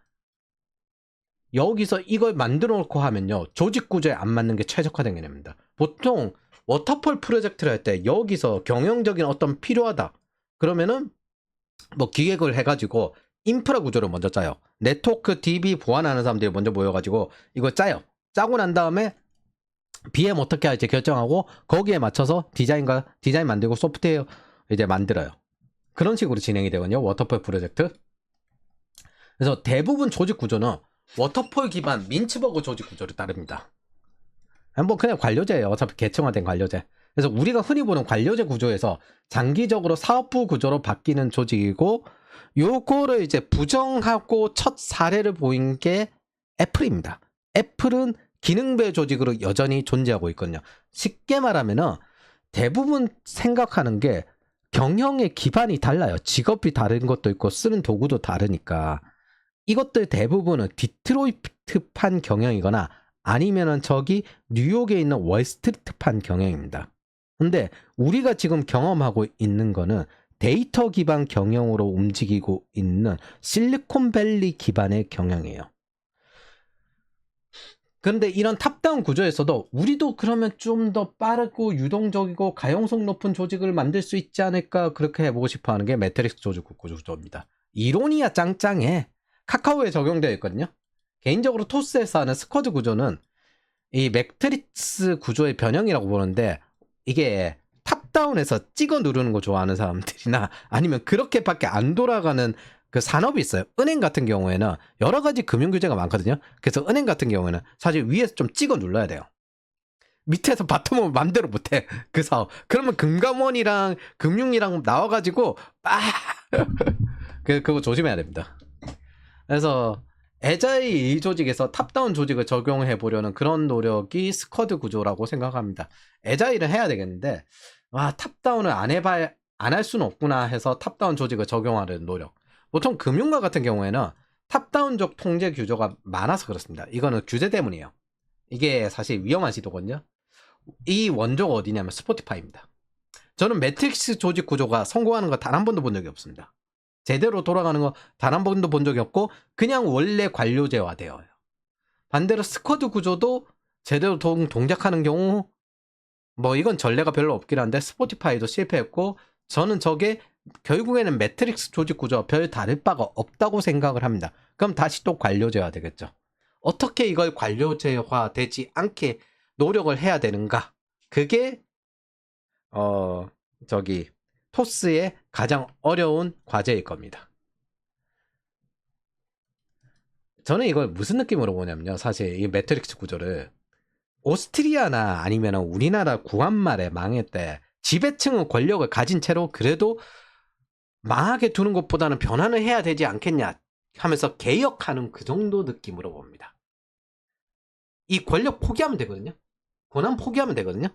여기서 이걸 만들어 놓고 하면요. 조직 구조에 안 맞는 게 최적화된 개념입니다. 보통 워터폴 프로젝트를 할 때 여기서 경영적인 어떤 필요하다. 그러면은 뭐 기획을 해가지고 인프라 구조를 먼저 짜요. 네트워크 DB 보완하는 사람들이 먼저 모여가지고 이걸 짜요. 짜고 난 다음에 BM 어떻게 할지 결정하고 거기에 맞춰서 디자인 만들고 소프트웨어 이제 만들어요. 그런 식으로 진행이 되거든요. 워터폴 프로젝트. 그래서 대부분 조직 구조는 워터폴 기반 민츠버그 조직 구조를 따릅니다. 뭐 그냥 관료제예요. 어차피 계층화된 관료제. 그래서 우리가 흔히 보는 관료제 구조에서 장기적으로 사업부 구조로 바뀌는 조직이고, 요거를 이제 부정하고 첫 사례를 보인 게 애플입니다. 애플은 기능별 조직으로 여전히 존재하고 있거든요. 쉽게 말하면은 대부분 생각하는 게 경영의 기반이 달라요. 직업이 다른 것도 있고 쓰는 도구도 다르니까. 이것들 대부분은 디트로이트판 경영이거나 아니면은 저기 뉴욕에 있는 월스트리트판 경영입니다. 근데 우리가 지금 경험하고 있는 거는 데이터 기반 경영으로 움직이고 있는 실리콘밸리 기반의 경영이에요. 그런데 이런 탑다운 구조에서도 우리도 그러면 좀 더 빠르고 유동적이고 가용성 높은 조직을 만들 수 있지 않을까, 그렇게 해보고 싶어 하는 게 매트릭스 조직 구조입니다. 이론이야 짱짱해. 카카오에 적용되어 있거든요. 개인적으로 토스에서 하는 스쿼드 구조는 이 매트릭스 구조의 변형이라고 보는데, 이게 탑다운에서 찍어 누르는 거 좋아하는 사람들이나 아니면 그렇게밖에 안 돌아가는 그 산업이 있어요. 은행 같은 경우에는 여러 가지 금융 규제가 많거든요. 그래서 은행 같은 경우에는 사실 위에서 좀 찍어 눌러야 돼요. 밑에서 바텀은 맘대로 못해. 그 사업. 그러면 금감원이랑 금융이랑 나와가지고 그거 조심해야 됩니다. 그래서 애자의 이 조직에서 탑다운 조직을 적용해 보려는 그런 노력이 스쿼드 구조라고 생각합니다. 애자일은 해야 되겠는데, 탑다운을 안 할 수는 없구나 해서 탑다운 조직을 적용하려는 노력. 보통 금융가 같은 경우에는 탑다운적 통제 규조가 많아서 그렇습니다. 이거는 규제 때문이에요. 이게 사실 위험한 시도거든요. 이 원조가 어디냐면 스포티파이입니다. 저는 매트릭스 조직 구조가 성공하는 거 단 한 번도 본 적이 없습니다. 제대로 돌아가는 거 단 한 번도 본 적이 없고 그냥 원래 관료제화되어요. 반대로 스쿼드 구조도 제대로 동작하는 경우 뭐 이건 전례가 별로 없긴 한데 스포티파이도 실패했고, 저는 저게 결국에는 매트릭스 조직 구조와 별 다를 바가 없다고 생각을 합니다. 그럼 다시 또 관료제화 되겠죠. 어떻게 이걸 관료제화 되지 않게 노력을 해야 되는가? 그게 토스의 가장 어려운 과제일 겁니다. 저는 이걸 무슨 느낌으로 보냐면요. 사실 이 매트릭스 구조를 오스트리아나 아니면 우리나라 구한말에 망할 때 지배층은 권력을 가진 채로 그래도 망하게 두는 것보다는 변환을 해야 되지 않겠냐 하면서 개혁하는 그 정도 느낌으로 봅니다. 이 권력 포기하면 되거든요. 권한 포기하면 되거든요.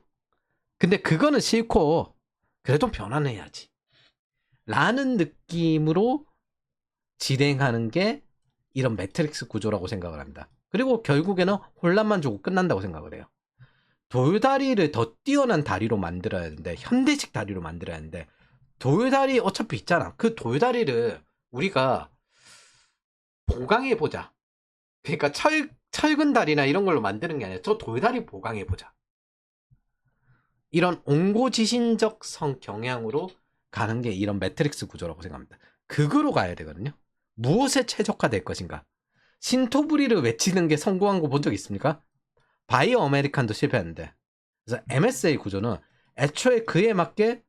근데 그거는 싫고 그래도 변환해야지 라는 느낌으로 진행하는 게 이런 매트릭스 구조라고 생각을 합니다. 그리고 결국에는 혼란만 주고 끝난다고 생각을 해요. 돌다리를 더 뛰어난 다리로 만들어야 되는데, 현대식 다리로 만들어야 하는데, 돌다리 어차피 있잖아. 그 돌다리를 우리가 보강해보자. 그러니까 철근 다리나 이런 걸로 만드는 게 아니라 저 돌다리 보강해보자. 이런 옹고지신적 성 경향으로 가는 게 이런 매트릭스 구조라고 생각합니다. 극으로 가야 되거든요. 무엇에 최적화될 것인가? 신토부리를 외치는 게 성공한 거 본 적 있습니까? 바이오 아메리칸도 실패했는데. 그래서 MSA 구조는 애초에 그에 맞게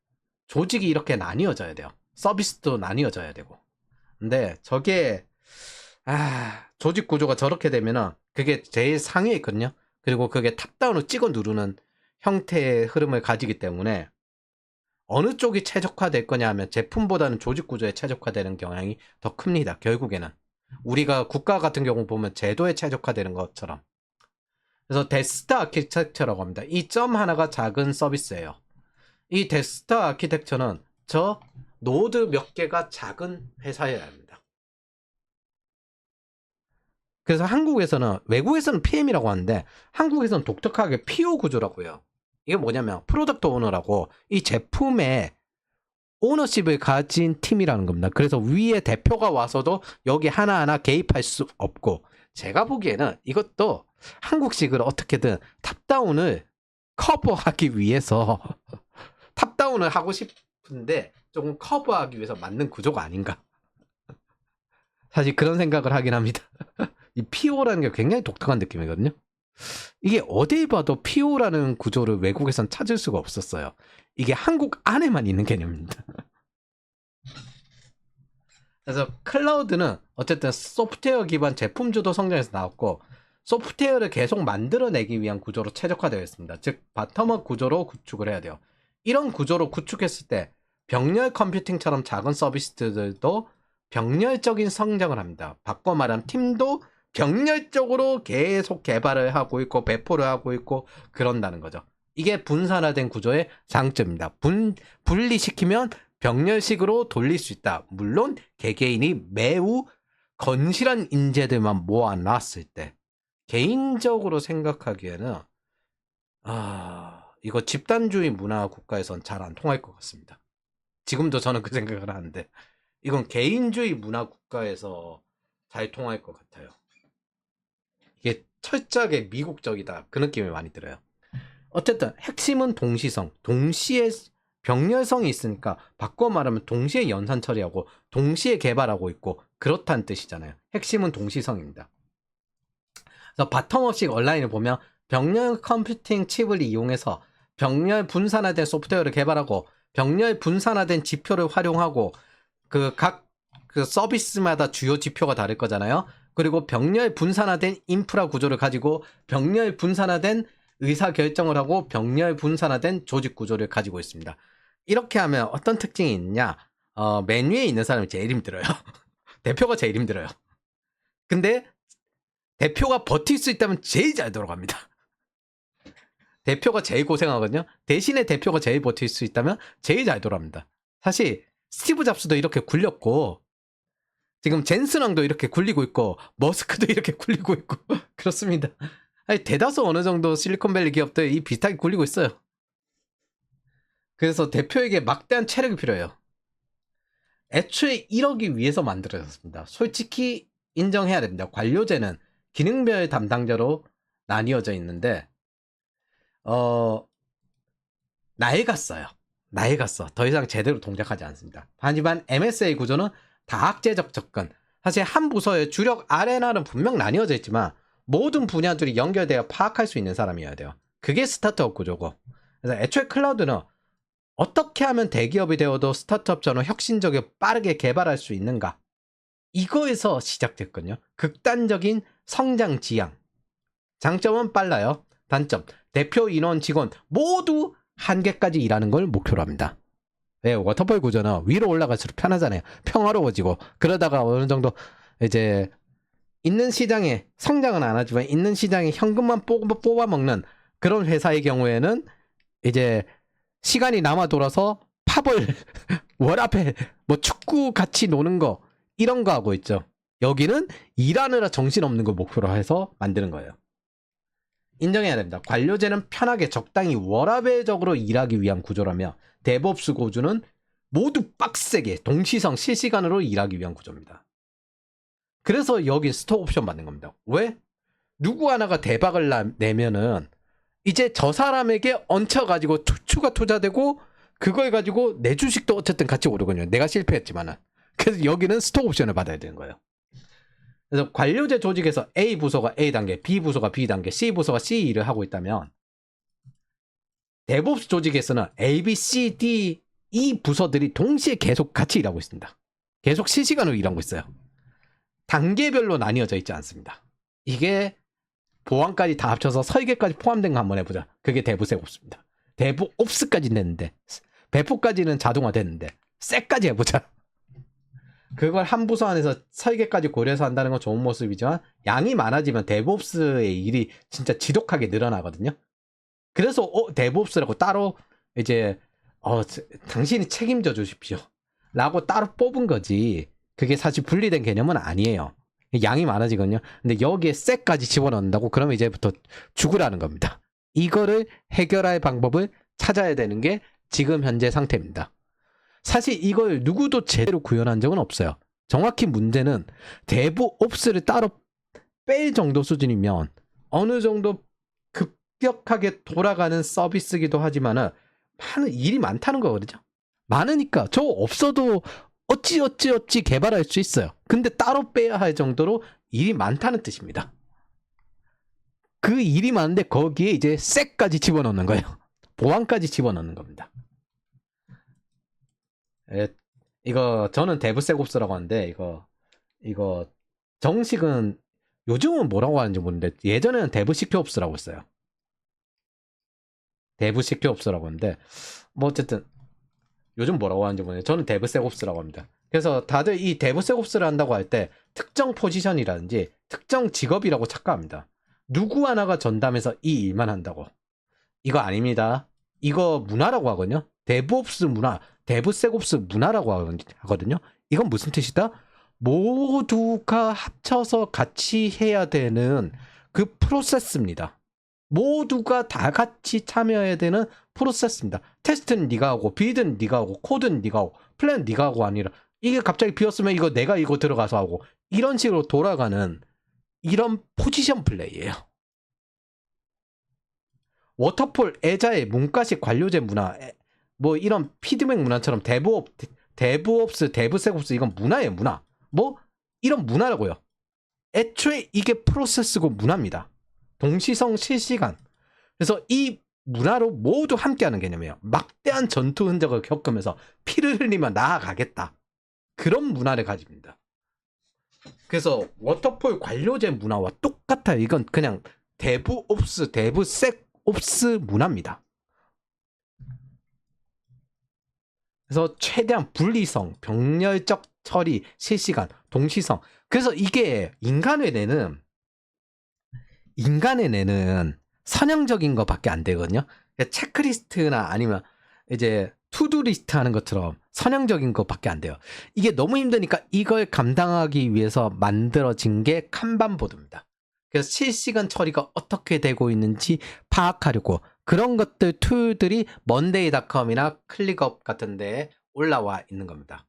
조직이 이렇게 나뉘어져야 돼요. 서비스도 나뉘어져야 되고. 근데 저게 조직 구조가 저렇게 되면은 그게 제일 상위에 있거든요. 그리고 그게 탑다운으로 찍어 누르는 형태의 흐름을 가지기 때문에 어느 쪽이 최적화될 거냐 하면 제품보다는 조직 구조에 최적화되는 경향이 더 큽니다. 결국에는 우리가 국가 같은 경우 보면 제도에 최적화되는 것처럼. 그래서 데스타 아키텍처라고 합니다. 이 점 하나가 작은 서비스예요. 이 데스타 아키텍처는 저 노드 몇 개가 작은 회사여야 합니다. 그래서 한국에서는, 외국에서는 PM이라고 하는데 한국에서는 독특하게 PO 구조라고 해요. 이게 뭐냐면 프로덕트 오너라고 이 제품의 오너십을 가진 팀이라는 겁니다. 그래서 위에 대표가 와서도 여기 하나하나 개입할 수 없고, 제가 보기에는 이것도 한국식으로 어떻게든 탑다운을 커버하기 위해서 탑다운을 하고 싶은데 조금 커버하기 위해서 만든 구조가 아닌가. 사실 그런 생각을 하긴 합니다. 이 PO라는 게 굉장히 독특한 느낌이거든요. 이게 어딜 봐도 PO라는 구조를 외국에선 찾을 수가 없었어요. 이게 한국 안에만 있는 개념입니다. 그래서 클라우드는 어쨌든 소프트웨어 기반 제품주도 성장해서 나왔고 소프트웨어를 계속 만들어내기 위한 구조로 최적화되어 있습니다. 즉 바텀업 구조로 구축을 해야 돼요. 이런 구조로 구축했을 때 병렬 컴퓨팅처럼 작은 서비스들도 병렬적인 성장을 합니다. 바꿔 말하면 팀도 병렬적으로 계속 개발을 하고 있고 배포를 하고 있고 그런다는 거죠. 이게 분산화된 구조의 장점입니다. 분리시키면 병렬식으로 돌릴 수 있다. 물론 개개인이 매우 건실한 인재들만 모아놨을 때 개인적으로 생각하기에는 이거 집단주의 문화 국가에선 잘 안 통할 것 같습니다. 지금도 저는 그 생각을 하는데 이건 개인주의 문화 국가에서 잘 통할 것 같아요. 이게 철저하게 미국적이다 그 느낌이 많이 들어요. 어쨌든 핵심은 동시성, 동시에 병렬성이 있으니까 바꿔 말하면 동시에 연산 처리하고 동시에 개발하고 있고 그렇다는 뜻이잖아요. 핵심은 동시성입니다. 그래서 바텀업식 온라인을 보면 병렬 컴퓨팅 칩을 이용해서 병렬 분산화된 소프트웨어를 개발하고 병렬 분산화된 지표를 활용하고 각 서비스마다 주요 지표가 다를 거잖아요. 그리고 병렬 분산화된 인프라 구조를 가지고 병렬 분산화된 의사결정을 하고 병렬 분산화된 조직 구조를 가지고 있습니다. 이렇게 하면 어떤 특징이 있냐? 맨 위에 있는 사람이 제일 힘들어요. 대표가 제일 힘들어요. 근데 대표가 버틸 수 있다면 제일 잘 돌아갑니다. 대표가 제일 고생하거든요. 대신에 대표가 제일 버틸 수 있다면 제일 잘 돌아갑니다. 사실 스티브 잡스도 이렇게 굴렸고 지금 젠슨왕도 이렇게 굴리고 있고 머스크도 이렇게 굴리고 있고 그렇습니다. 아니, 대다수 어느 정도 실리콘밸리 기업들 이 비슷하게 굴리고 있어요. 그래서 대표에게 막대한 체력이 필요해요. 애초에 이러기 위해서 만들어졌습니다. 솔직히 인정해야 됩니다. 관료제는 기능별 담당자로 나뉘어져 있는데 낡았어요. 낡았어. 더 이상 제대로 동작하지 않습니다. 하지만 MSA 구조는 다학제적 접근. 사실 한 부서의 주력 R&R은 분명 나뉘어져 있지만 모든 분야들이 연결되어 파악할 수 있는 사람이어야 돼요. 그게 스타트업 구조고. 그래서 애초에 클라우드는 어떻게 하면 대기업이 되어도 스타트업처럼 혁신적이고 빠르게 개발할 수 있는가? 이거에서 시작됐거든요. 극단적인 성장 지향. 장점은 빨라요. 단점, 대표 인원 직원 모두 한계까지 일하는 걸 목표로 합니다. 네, 워터폴 구조는 위로 올라갈수록 편하잖아요. 평화로워지고 그러다가 어느 정도 이제 있는 시장에 성장은 안 하지만 있는 시장에 현금만 뽑아 먹는 그런 회사의 경우에는 이제 시간이 남아 돌아서 팝을 워라밸 뭐 축구 같이 노는 거 이런 거 하고 있죠. 여기는 일하느라 정신없는 걸 목표로 해서 만드는 거예요. 인정해야 됩니다. 관료제는 편하게 적당히 워라밸적으로 일하기 위한 구조라며 데브옵스 구조는 모두 빡세게 동시성 실시간으로 일하기 위한 구조입니다. 그래서 여기 스톡 옵션 받는 겁니다. 왜? 누구 하나가 대박을 내면은 이제 저 사람에게 얹혀가지고 추가 투자되고 그걸 가지고 내 주식도 어쨌든 같이 오르거든요. 내가 실패했지만은. 그래서 여기는 스톡 옵션을 받아야 되는 거예요. 그래서 관료제 조직에서 A 부서가 A 단계, B 부서가 B 단계, C 부서가 C 일을 하고 있다면 데브옵스 조직에서는 A, B, C, D, E 부서들이 동시에 계속 같이 일하고 있습니다. 계속 실시간으로 일하고 있어요. 단계별로 나뉘어져 있지 않습니다. 이게 보안까지 다 합쳐서 설계까지 포함된 거 한번 해보자. 그게 데브셉옵스입니다. 데브옵스까지 냈는데 배포까지는 자동화됐는데 셋까지 해보자. 그걸 한 부서 안에서 설계까지 고려해서 한다는 건 좋은 모습이지만 양이 많아지면 데브옵스의 일이 진짜 지독하게 늘어나거든요. 그래서 데브옵스라고 따로 이제 당신이 책임져 주십시오 라고 따로 뽑은 거지. 그게 사실 분리된 개념은 아니에요. 양이 많아지거든요. 근데 여기에 셋까지 집어넣는다고 그러면 이제부터 죽으라는 겁니다. 이거를 해결할 방법을 찾아야 되는 게 지금 현재 상태입니다. 사실 이걸 누구도 제대로 구현한 적은 없어요. 정확히 문제는 데브옵스를 따로 뺄 정도 수준이면 어느 정도 급격하게 돌아가는 서비스기도 하지만은 일이 많다는 거거든요. 많으니까 저 없어도 어찌 개발할 수 있어요. 근데 따로 빼야 할 정도로 일이 많다는 뜻입니다. 그 일이 많은데 거기에 이제 섹까지 집어넣는 거예요. 보안까지 집어넣는 겁니다. 이거 저는 데브세곱스라고 하는데 이거 정식은 요즘은 뭐라고 하는지 모르는데 예전에는 데브시큐옵스라고 했어요. 데브시큐옵스라고 하는데 뭐 어쨌든 요즘 뭐라고 하는지 모르겠는데 저는 데브세곱스라고 합니다. 그래서 다들 이 데브세곱스를 한다고 할 때 특정 포지션이라든지 특정 직업이라고 착각합니다. 누구 하나가 전담해서 이 일만 한다고. 이거 아닙니다. 이거 문화라고 하거든요. 데브옵스 문화, 데브세곱스 문화라고 하거든요. 이건 무슨 뜻이다? 모두가 합쳐서 같이 해야 되는 그 프로세스입니다. 모두가 다 같이 참여해야 되는 프로세스입니다. 테스트는 네가 하고, 빌드는 네가 하고, 코드는 네가 하고, 플랜은 네가 하고 아니라 이게 갑자기 비었으면 이거 내가 이거 들어가서 하고 이런 식으로 돌아가는 이런 포지션 플레이예요. 워터폴, 애자의 문과식 관료제 문화, 뭐 이런 피드백 문화처럼 데브옵스, 데브세곱스 이건 문화예요, 문화. 뭐 이런 문화라고요. 애초에 이게 프로세스고 문화입니다. 동시성 실시간. 그래서 이 문화로 모두 함께하는 개념이에요. 막대한 전투 흔적을 겪으면서 피를 흘리며 나아가겠다. 그런 문화를 가집니다. 그래서 워터폴 관료제 문화와 똑같아요. 이건 그냥 데브옵스, 데브섹옵스 문화입니다. 그래서 최대한 분리성, 병렬적 처리, 실시간, 동시성. 그래서 이게 인간의 뇌는 선형적인 것밖에 안 되거든요. 체크리스트나 아니면 이제 투두리스트 하는 것처럼 선형적인 것밖에 안 돼요. 이게 너무 힘드니까 이걸 감당하기 위해서 만들어진 게 칸반보드입니다. 그래서 실시간 처리가 어떻게 되고 있는지 파악하려고 그런 것들 툴들이 먼데이닷컴이나 클릭업 같은 데에 올라와 있는 겁니다.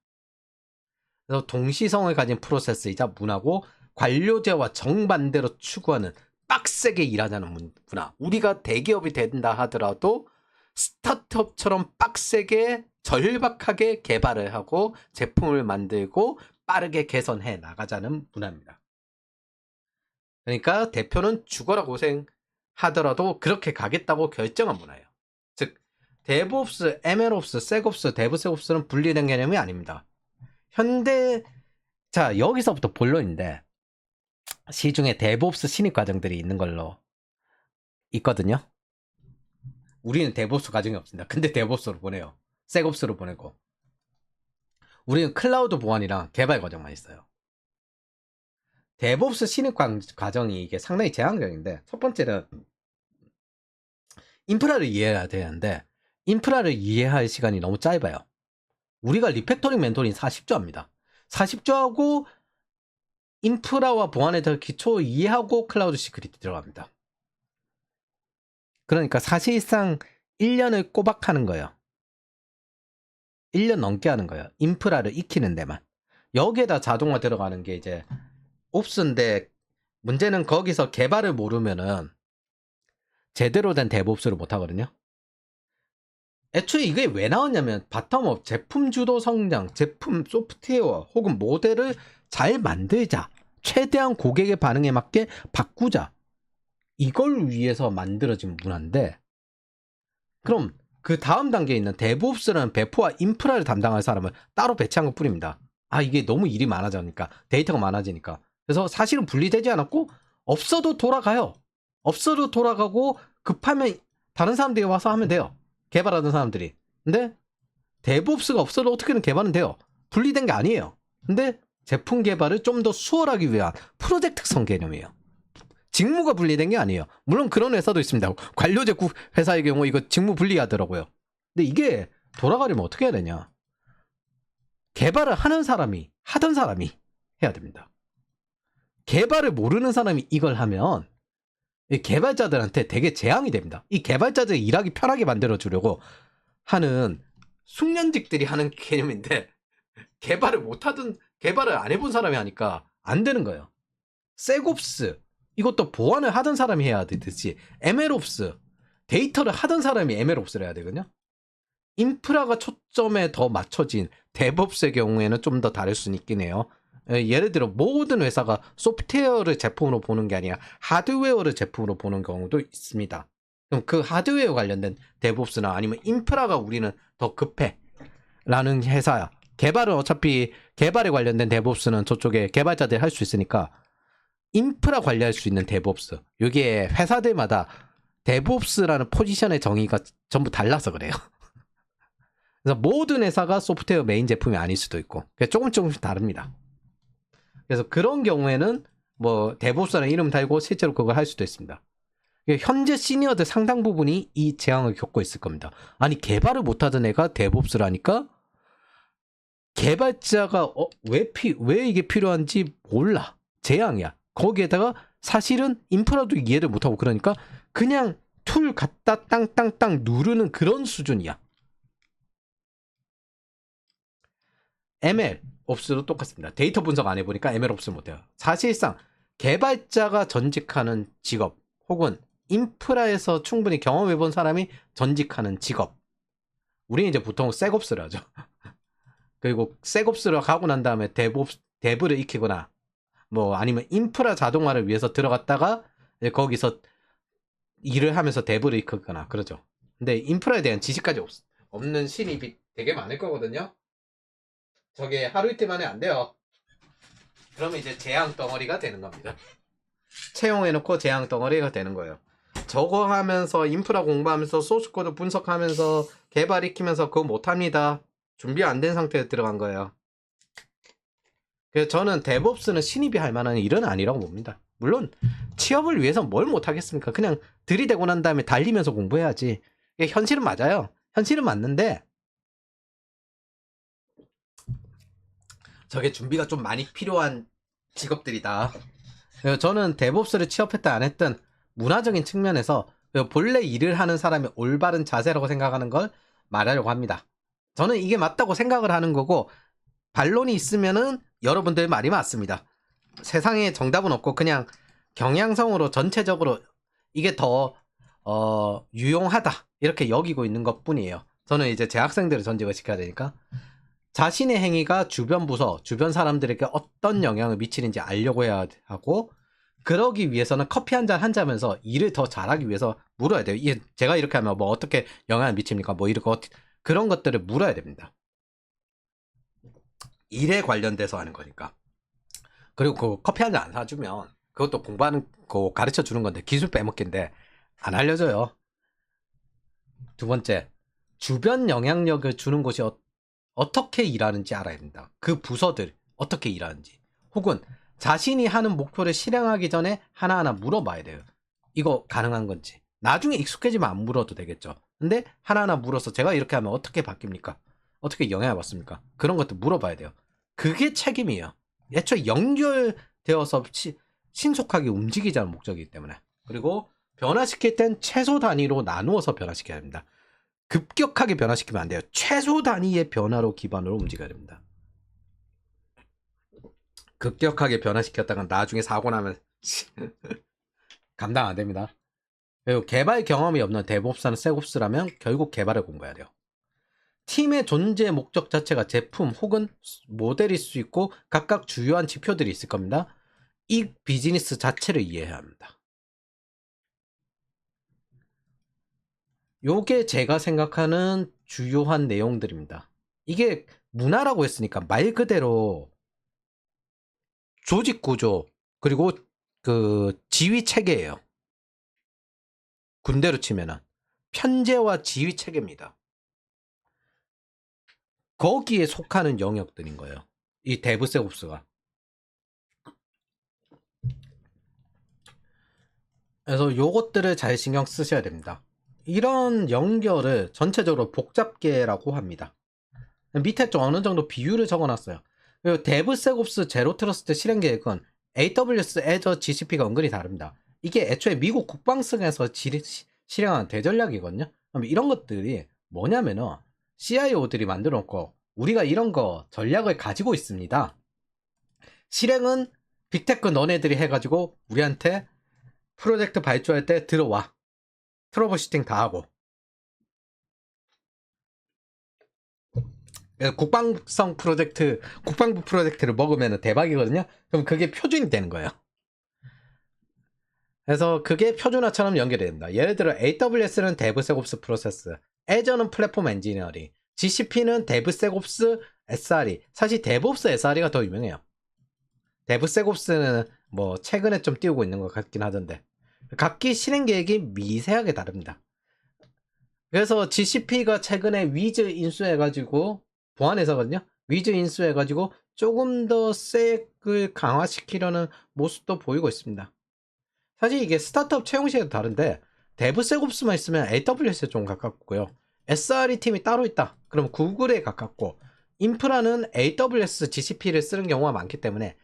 그래서 동시성을 가진 프로세스이자 문화고 관료제와 정반대로 추구하는 빡세게 일하자는 문화. 우리가 대기업이 된다 하더라도 스타트업처럼 빡세게 절박하게 개발을 하고 제품을 만들고 빠르게 개선해 나가자는 문화입니다. 그러니까 대표는 죽어라 고생하더라도 그렇게 가겠다고 결정한 문화예요. 즉 데브옵스, ML옵스, 섹옵스, 데브섹옵스는 분리된 개념이 아닙니다. 자 여기서부터 본론인데 시중에 데브옵스 신입 과정들이 있는 걸로 있거든요. 우리는 데브옵스 과정이 없습니다. 근데 데브옵스로 보내요. 섹옵스로 보내고 우리는 클라우드 보안이랑 개발 과정만 있어요. 데브옵스 신입 과정이 이게 상당히 제한적인데 첫 번째는 인프라를 이해해야 되는데 인프라를 이해할 시간이 너무 짧아요. 우리가 리팩토링 멘토링 40조 합니다. 40조 하고 인프라와 보안에 대한 기초 이해하고 클라우드 시큐리티 들어갑니다. 그러니까 사실상 1년을 꼬박 하는 거예요. 1년 넘게 하는 거예요. 인프라를 익히는 데만. 여기에다 자동화 들어가는 게 이제 옵스인데 문제는 거기서 개발을 모르면은 제대로 된 데브옵스를 못 하거든요. 애초에 이게 왜 나왔냐면 바텀업 제품 주도 성장, 제품 소프트웨어 혹은 모델을 잘 만들자. 최대한 고객의 반응에 맞게 바꾸자. 이걸 위해서 만들어진 문화인데 그럼 그 다음 단계에 있는 데브옵스라는 배포와 인프라를 담당할 사람을 따로 배치한 것 뿐입니다. 아 이게 너무 일이 많아지니까 데이터가 많아지니까 그래서 사실은 분리되지 않았고 없어도 돌아가요. 없어도 돌아가고 급하면 다른 사람들이 와서 하면 돼요. 개발하는 사람들이. 근데 데브옵스가 없어도 어떻게든 개발은 돼요. 분리된 게 아니에요. 근데 제품 개발을 좀 더 수월하기 위한 프로젝트성 개념이에요. 직무가 분리된 게 아니에요. 물론 그런 회사도 있습니다. 관료제 회사의 경우 이거 직무 분리하더라고요. 근데 이게 돌아가려면 어떻게 해야 되냐? 개발을 하던 사람이 해야 됩니다. 개발을 모르는 사람이 이걸 하면 개발자들한테 되게 재앙이 됩니다. 이 개발자들이 일하기 편하게 만들어주려고 하는 숙련직들이 하는 개념인데 개발을 안 해본 사람이 하니까 안 되는 거예요. 섹옵스 이것도 보안을 하던 사람이 해야 되듯이 ML옵스 데이터를 하던 사람이 ML옵스를 해야 되거든요. 인프라가 초점에 더 맞춰진 데브옵스의 경우에는 좀 더 다를 수는 있긴 해요. 예를 들어 모든 회사가 소프트웨어를 제품으로 보는 게 아니라 하드웨어를 제품으로 보는 경우도 있습니다. 그럼 그 하드웨어 관련된 데브옵스나 아니면 인프라가 우리는 더 급해 라는 회사야. 개발은 어차피 개발에 관련된 데브옵스는 저쪽에 개발자들이 할 수 있으니까 인프라 관리할 수 있는 데브옵스. 이게 회사들마다 데브옵스라는 포지션의 정의가 전부 달라서 그래요. 그래서 모든 회사가 소프트웨어 메인 제품이 아닐 수도 있고 조금씩 다릅니다. 그래서 그런 경우에는 뭐 데브옵스라는 이름 달고 실제로 그걸 할 수도 있습니다. 현재 시니어들 상당 부분이 이 재앙을 겪고 있을 겁니다. 아니 개발을 못하던 애가 데브옵스를 하니까 개발자가 왜 이게 필요한지 몰라. 재앙이야. 거기에다가 사실은 인프라도 이해를 못하고 그러니까 그냥 툴 갖다 땅땅땅 누르는 그런 수준이야. ML 옵스도 똑같습니다. 데이터 분석 안 해보니까 ML 옵스 못해요. 사실상 개발자가 전직하는 직업 혹은 인프라에서 충분히 경험해본 사람이 전직하는 직업. 우리는 이제 보통 셋옵스를 하죠. 그리고 셋옵스를 하고 난 다음에 데브를 익히거나 뭐 아니면 인프라 자동화를 위해서 들어갔다가 거기서 일을 하면서 데브를 익히거나 그러죠. 근데 인프라에 대한 지식까지 없는 신입이 되게 많을 거거든요. 저게 하루 이틀 만에 안 돼요. 그러면 이제 재앙 덩어리가 되는 겁니다. 채용해놓고 재앙 덩어리가 되는 거예요. 저거 하면서 인프라 공부하면서 소스코드 분석하면서 개발 익히면서 그거 못합니다. 준비 안 된 상태에 들어간 거예요. 그래서 저는 데브옵스는 신입이 할 만한 일은 아니라고 봅니다. 물론 취업을 위해서 뭘 못하겠습니까? 그냥 들이대고 난 다음에 달리면서 공부해야지. 현실은 맞아요. 현실은 맞는데 저게 준비가 좀 많이 필요한 직업들이다. 그래서 저는 데브옵스를 취업했다 안 했든 문화적인 측면에서 본래 일을 하는 사람의 올바른 자세라고 생각하는 걸 말하려고 합니다. 저는 이게 맞다고 생각을 하는 거고 반론이 있으면은 여러분들 말이 맞습니다. 세상에 정답은 없고 그냥 경향성으로 전체적으로 이게 더 유용하다 이렇게 여기고 있는 것 뿐이에요. 저는 이제 제 학생들을 전직을 시켜야 되니까 자신의 행위가 주변 부서, 주변 사람들에게 어떤 영향을 미치는지 알려고 해야 하고 그러기 위해서는 커피 한 잔 한자면서 일을 더 잘하기 위해서 물어야 돼요. 제가 이렇게 하면 뭐 어떻게 영향을 미칩니까? 뭐 이렇게 그런 것들을 물어야 됩니다. 일에 관련돼서 하는 거니까. 그리고 그 커피 한 잔 안 사주면 그것도 공부하는 거 가르쳐 주는 건데 기술 빼먹기인데 안 알려줘요. 두 번째, 주변 영향력을 주는 곳이 어떻게 일하는지 알아야 된다. 그 부서들 어떻게 일하는지 혹은 자신이 하는 목표를 실행하기 전에 하나하나 물어봐야 돼요. 이거 가능한 건지. 나중에 익숙해지면 안 물어도 되겠죠. 근데 하나하나 물어서 제가 이렇게 하면 어떻게 바뀝니까? 어떻게 영향을 받습니까? 그런 것도 물어봐야 돼요. 그게 책임이에요. 애초에 연결되어서 신속하게 움직이자는 목적이기 때문에. 그리고 변화시킬 땐 최소 단위로 나누어서 변화시켜야 됩니다. 급격하게 변화시키면 안 돼요. 최소 단위의 변화로 기반으로 움직여야 됩니다. 급격하게 변화시켰다가 나중에 사고 나면 감당 안 됩니다. 그리고 개발 경험이 없는 데브옵스나 셋옵스라면 결국 개발을 공부해야 돼요. 팀의 존재 목적 자체가 제품 혹은 모델일 수 있고 각각 주요한 지표들이 있을 겁니다. 이 비즈니스 자체를 이해해야 합니다. 요게 제가 생각하는 주요한 내용들입니다. 이게 문화라고 했으니까 말 그대로 조직 구조 그리고 그 지휘 체계예요. 군대로 치면은 편제와 지휘 체계입니다. 거기에 속하는 영역들인 거예요. 이 데브세옵스가. 그래서 요것들을 잘 신경 쓰셔야 됩니다. 이런 연결을 전체적으로 복잡계라고 합니다. 밑에 좀 어느 정도 비율을 적어놨어요. 그리고 데브세옵스 제로 트러스트 실행 계획은 AWS, Azure, GCP가 은근히 다릅니다. 이게 애초에 미국 국방성에서 실행한 대전략이거든요. 그럼 이런 것들이 뭐냐면은 CIO들이 만들어 놓고 우리가 이런 거 전략을 가지고 있습니다. 실행은 빅테크 너네들이 해가지고 우리한테 프로젝트 발주할 때 들어와. 트러블 슈팅 다 하고. 국방성 프로젝트, 국방부 프로젝트를 먹으면 대박이거든요. 그럼 그게 표준이 되는 거예요. 그래서 그게 표준화처럼 연결이 됩니다. 예를 들어 AWS는 DevSecOps 프로세스, Azure는 플랫폼 엔지니어링, GCP는 DevSecOps SRE. 사실 DevOps SRE가 더 유명해요. DevSecOps는 뭐 최근에 좀 띄우고 있는 것 같긴 하던데 각기 실행 계획이 미세하게 다릅니다. 그래서 GCP가 최근에 위즈 인수해가지고 보완해서거든요. 위즈 인수해가지고 조금 더 섹을 강화시키려는 모습도 보이고 있습니다. 사실 이게 스타트업 채용 시에도 다른데 데브셋옵스만 있으면 AWS에 좀 가깝고요. SRE 팀이 따로 있다. 그럼 구글에 가깝고 인프라는 AWS, GCP를 쓰는 경우가 많기 때문에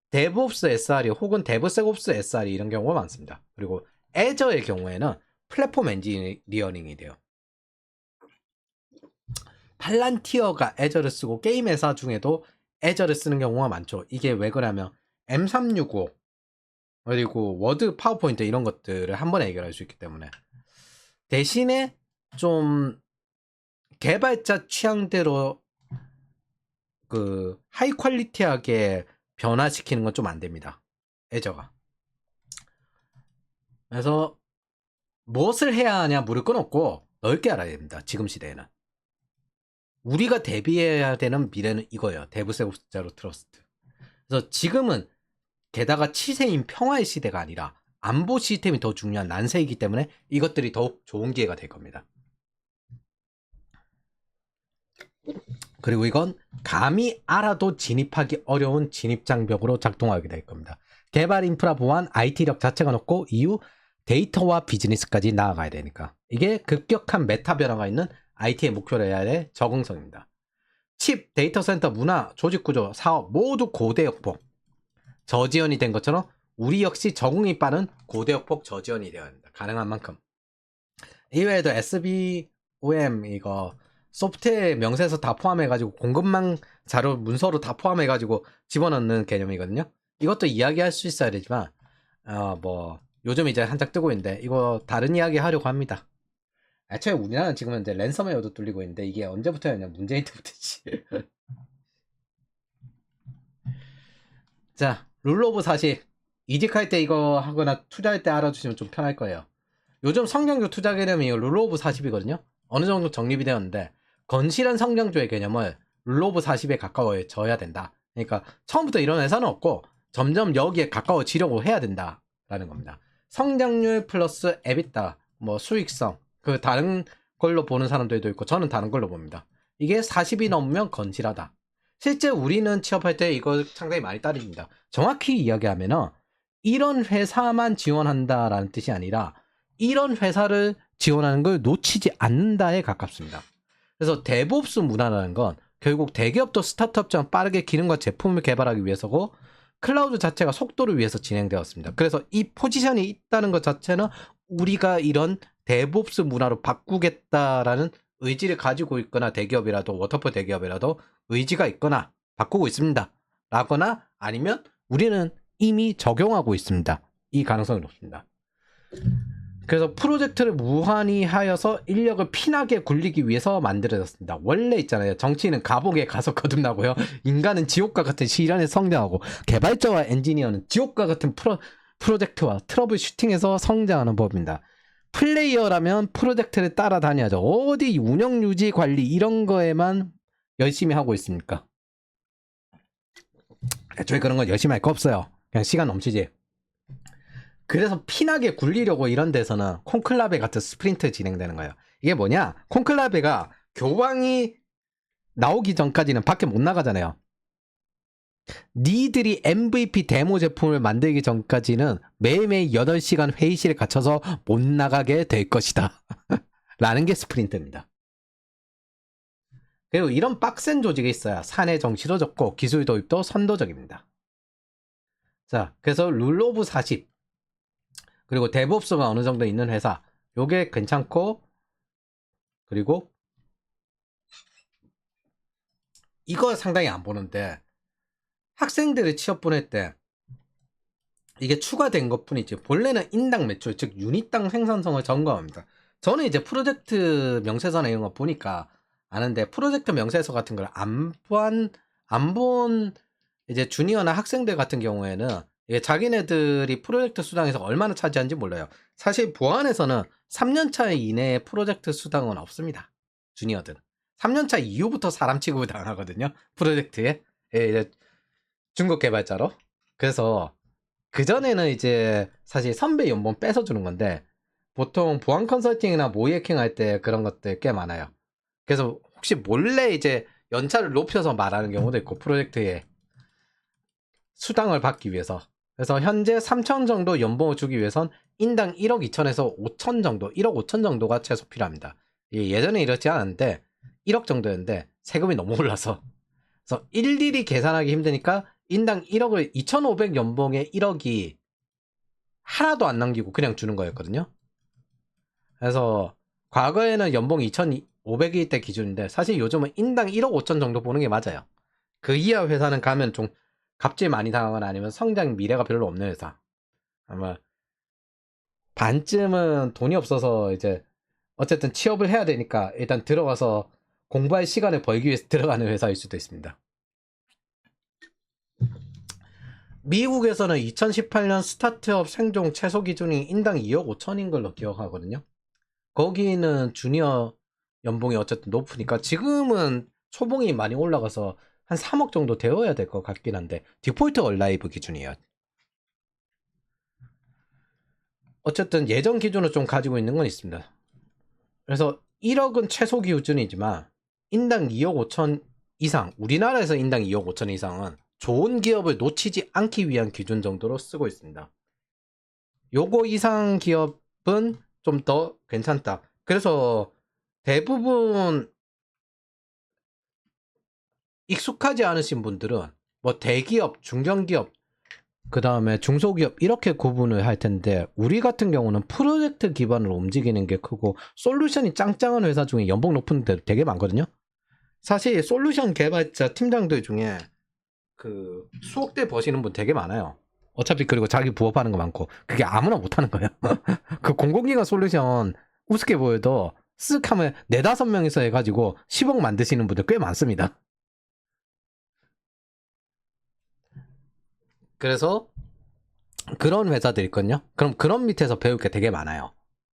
DevOps SRE 혹은 DevSecOps SRE 이런 경우가 많습니다. 그리고 Azure의 경우에는 플랫폼 엔지니어링이 돼요. 팔란티어가 Azure를 쓰고 게임 회사 중에도 Azure를 쓰는 경우가 많죠. 이게 왜 그러냐면 M365 그리고 워드, 파워포인트 이런 것들을 한 번에 해결할 수 있기 때문에 대신에 좀 개발자 취향대로 그 하이 퀄리티하게 변화시키는 건 좀 안 됩니다. 애저가. 그래서 무엇을 해야 하냐 물을 건 없고 넓게 알아야 됩니다. 지금 시대에는. 우리가 대비해야 되는 미래는 이거예요. 데브세옵스 제로 트러스트. 그래서 지금은 게다가 치세인 평화의 시대가 아니라 안보 시스템이 더 중요한 난세이기 때문에 이것들이 더욱 좋은 기회가 될 겁니다. 그리고 이건 감히 알아도 진입하기 어려운 진입장벽으로 작동하게 될 겁니다. 개발 인프라 보안, IT력 자체가 높고 이후 데이터와 비즈니스까지 나아가야 되니까. 이게 급격한 메타 변화가 있는 IT의 목표로 해야 될 적응성입니다. 칩, 데이터 센터, 문화, 조직구조, 사업 모두 고대역폭. 저지연이 된 것처럼 우리 역시 적응이 빠른 고대역폭 저지연이 되어야 합니다. 가능한 만큼. 이외에도 SBOM 이거 소프트웨어 명세서 다 포함해가지고 공급망 자료 문서로 다 포함해가지고 집어넣는 개념이거든요. 이것도 이야기할 수 있어야 되지만 뭐 요즘 이제 한창 뜨고 있는데 이거 다른 이야기 하려고 합니다. 애초에 우리나라는 지금 이제 랜섬웨어도 뚫리고 있는데 이게 언제부터였냐 문재인 때부터지. 자, 룰 오브 40 이직할 때 이거 하거나 투자할 때 알아주시면 좀 편할 거예요. 요즘 성장주 투자 개념이 룰 오브 40이거든요. 어느 정도 정립이 되었는데 건실한 성장주의 개념을 룰 오브 40에 가까워져야 된다. 그러니까 처음부터 이런 회사는 없고 점점 여기에 가까워지려고 해야 된다라는 겁니다. 성장률 플러스 에비타, 뭐 수익성, 그 다른 걸로 보는 사람들도 있고 저는 다른 걸로 봅니다. 이게 40이 넘으면 건실하다. 실제 우리는 취업할 때 이거 상당히 많이 따릅니다. 정확히 이야기하면은 이런 회사만 지원한다라는 뜻이 아니라 이런 회사를 지원하는 걸 놓치지 않는다에 가깝습니다. 그래서 데브옵스 문화라는 건 결국 대기업도 스타트업처럼 빠르게 기능과 제품을 개발하기 위해서고 클라우드 자체가 속도를 위해서 진행되었습니다. 그래서 이 포지션이 있다는 것 자체는 우리가 이런 데브옵스 문화로 바꾸겠다라는 의지를 가지고 있거나 대기업이라도 워터폴 대기업이라도 의지가 있거나 바꾸고 있습니다. 라거나 아니면 우리는 이미 적용하고 있습니다. 이 가능성이 높습니다. 그래서 프로젝트를 무한히 하여서 인력을 피나게 굴리기 위해서 만들어졌습니다. 원래 있잖아요. 정치인은 감옥에 가서 거듭나고요. 인간은 지옥과 같은 시련에 성장하고 개발자와 엔지니어는 지옥과 같은 프로젝트와 트러블 슈팅에서 성장하는 법입니다. 플레이어라면 프로젝트를 따라다녀야죠. 어디 운영 유지 관리 이런 거에만 열심히 하고 있습니까? 애초에 그런 건 열심히 할 거 없어요. 그냥 시간 넘치지. 그래서 피나게 굴리려고 이런 데서는 콘클라베 같은 스프린트 진행되는 거예요. 이게 뭐냐? 콘클라베가 교황이 나오기 전까지는 밖에 못 나가잖아요. 니들이 MVP 데모 제품을 만들기 전까지는 매일매일 8시간 회의실에 갇혀서 못 나가게 될 것이다. 라는 게 스프린트입니다. 그리고 이런 빡센 조직이 있어야 사내 정치도 적고 기술 도입도 선도적입니다. 자, 그래서 룰 오브 40 그리고 데브옵스가 어느 정도 있는 회사 요게 괜찮고 그리고 이거 상당히 안 보는데 학생들을 취업 보낼 때 이게 추가된 것 뿐이지 본래는 인당 매출 즉 유닛당 생산성을 점검합니다. 저는 이제 프로젝트 명세서나 이런 거 보니까 아는데 프로젝트 명세서 같은 걸 안 본 이제 주니어나 학생들 같은 경우에는 이게 자기네들이 프로젝트 수당에서 얼마나 차지하는지 몰라요. 사실 보안에서는 3년차 이내에 프로젝트 수당은 없습니다. 주니어들은. 3년차 이후부터 사람 취급을 당하거든요. 프로젝트에. 예, 이제 중국 개발자로. 그래서 그전에는 이제 사실 선배 연봉 뺏어주는 건데 보통 보안 컨설팅이나 모의 해킹 할 때 그런 것들 꽤 많아요. 그래서 혹시 몰래 이제 연차를 높여서 말하는 경우도 있고 프로젝트에 수당을 받기 위해서. 그래서 현재 3천 정도 연봉을 주기 위해선 인당 1억 2천에서 5천 정도, 1억 5천 정도가 최소 필요합니다. 예전에 이렇지 않았는데 1억 정도였는데 세금이 너무 올라서 그래서 일일이 계산하기 힘드니까 인당 1억을 2,500 연봉에 1억이 하나도 안 남기고 그냥 주는 거였거든요. 그래서 과거에는 연봉 2,500일 때 기준인데 사실 요즘은 인당 1억 5천 정도 보는 게 맞아요. 그 이하 회사는 가면 좀 갑질 많이 당하거나 아니면 성장 미래가 별로 없는 회사. 아마 반쯤은 돈이 없어서 이제 어쨌든 취업을 해야 되니까 일단 들어가서 공부할 시간을 벌기 위해서 들어가는 회사일 수도 있습니다. 미국에서는 2018년 스타트업 생존 최소 기준이 인당 2억 5천인 걸로 기억하거든요. 거기는 주니어 연봉이 어쨌든 높으니까 지금은 초봉이 많이 올라가서 한 3억 정도 되어야 될 것 같긴 한데 디폴트 얼라이브 기준이에요. 어쨌든 예전 기준을 좀 가지고 있는 건 있습니다. 그래서 1억은 최소 기준이지만 인당 2억 5천 이상, 우리나라에서 인당 2억 5천 이상은 좋은 기업을 놓치지 않기 위한 기준 정도로 쓰고 있습니다. 요거 이상 기업은 좀 더 괜찮다. 그래서 대부분 익숙하지 않으신 분들은 뭐 대기업, 중견기업, 그 다음에 중소기업 이렇게 구분을 할 텐데 우리 같은 경우는 프로젝트 기반으로 움직이는 게 크고 솔루션이 짱짱한 회사 중에 연봉 높은 데 되게 많거든요. 사실 솔루션 개발자 팀장들 중에 그 수억대 버시는 분 되게 많아요. 어차피 그리고 자기 부업하는 거 많고 그게 아무나 못하는 거예요. 그 공공기관 솔루션 우습게 보여도 쓱 하면 4-5명이서 해가지고 10억 만드시는 분들 꽤 많습니다. 그래서 그런 회사들 있거든요. 그럼 그런 밑에서 배울 게 되게 많아요.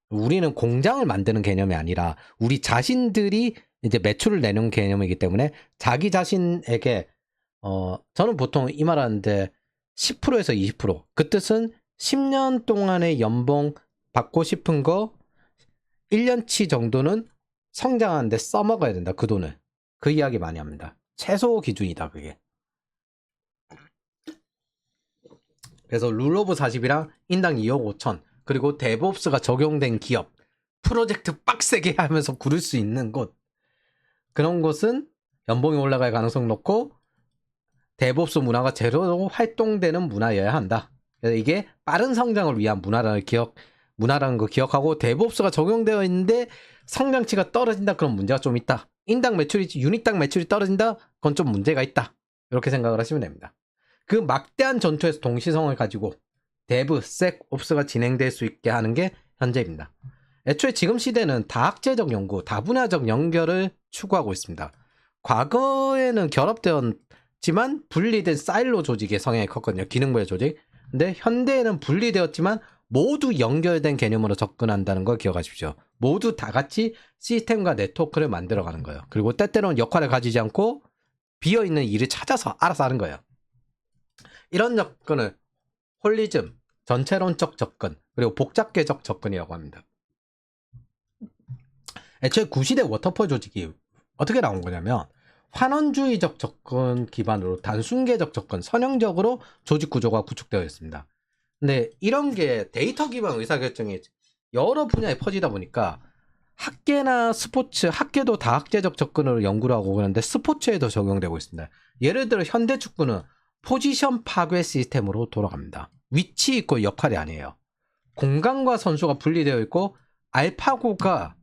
우리는 공장을 만드는 개념이 아니라 우리 자신들이 이제 매출을 내는 개념이기 때문에 자기 자신에게 저는 보통 이 말 하는데 10%에서 20%. 그 뜻은 10년 동안의 연봉 받고 싶은 거 1년치 정도는 성장하는데 써먹어야 된다. 그 돈을. 그 이야기 많이 합니다. 최소 기준이다. 그게. 그래서 룰 오브 40이랑 인당 2억 5천 그리고 데브옵스가 적용된 기업 프로젝트 빡세게 하면서 구를 수 있는 곳 그런 곳은 연봉이 올라갈 가능성 높고 데브옵스 문화가 제대로 활동되는 문화여야 한다. 그래서 이게 빠른 성장을 위한 문화라는 거 기억하고 데브옵스가 적용되어 있는데 성장치가 떨어진다. 그런 문제가 좀 있다. 유닛당 매출이 떨어진다. 그건 좀 문제가 있다. 이렇게 생각을 하시면 됩니다. 그 막대한 전투에서 동시성을 가지고 데브, 섹, 옵스가 진행될 수 있게 하는 게 현재입니다. 애초에 지금 시대는 다학제적 연구, 다분야적 연결을 추구하고 있습니다. 과거에는 결합되었지만 분리된 사일로 조직의 성향이 컸거든요. 기능부의 조직. 근데 현대에는 분리되었지만 모두 연결된 개념으로 접근한다는 걸 기억하십시오. 모두 다 같이 시스템과 네트워크를 만들어가는 거예요. 그리고 때때로는 역할을 가지지 않고 비어있는 일을 찾아서 알아서 하는 거예요. 이런 접근을 홀리즘, 전체론적 접근, 그리고 복잡계적 접근이라고 합니다. 애초에 구시대 워터폴 조직이 어떻게 나온 거냐면 환원주의적 접근 기반으로 단순계적 접근, 선형적으로 조직 구조가 구축되어 있습니다. 근데 이런 게 데이터 기반 의사결정이 여러 분야에 퍼지다 보니까 학계나 스포츠, 학계도 다학제적 접근으로 연구를 하고 그러는데 스포츠에도 적용되고 있습니다. 예를 들어 현대 축구는 포지션 파괴 시스템으로 돌아갑니다. 위치 있고 역할이 아니에요. 공간과 선수가 분리되어 있고 알파고가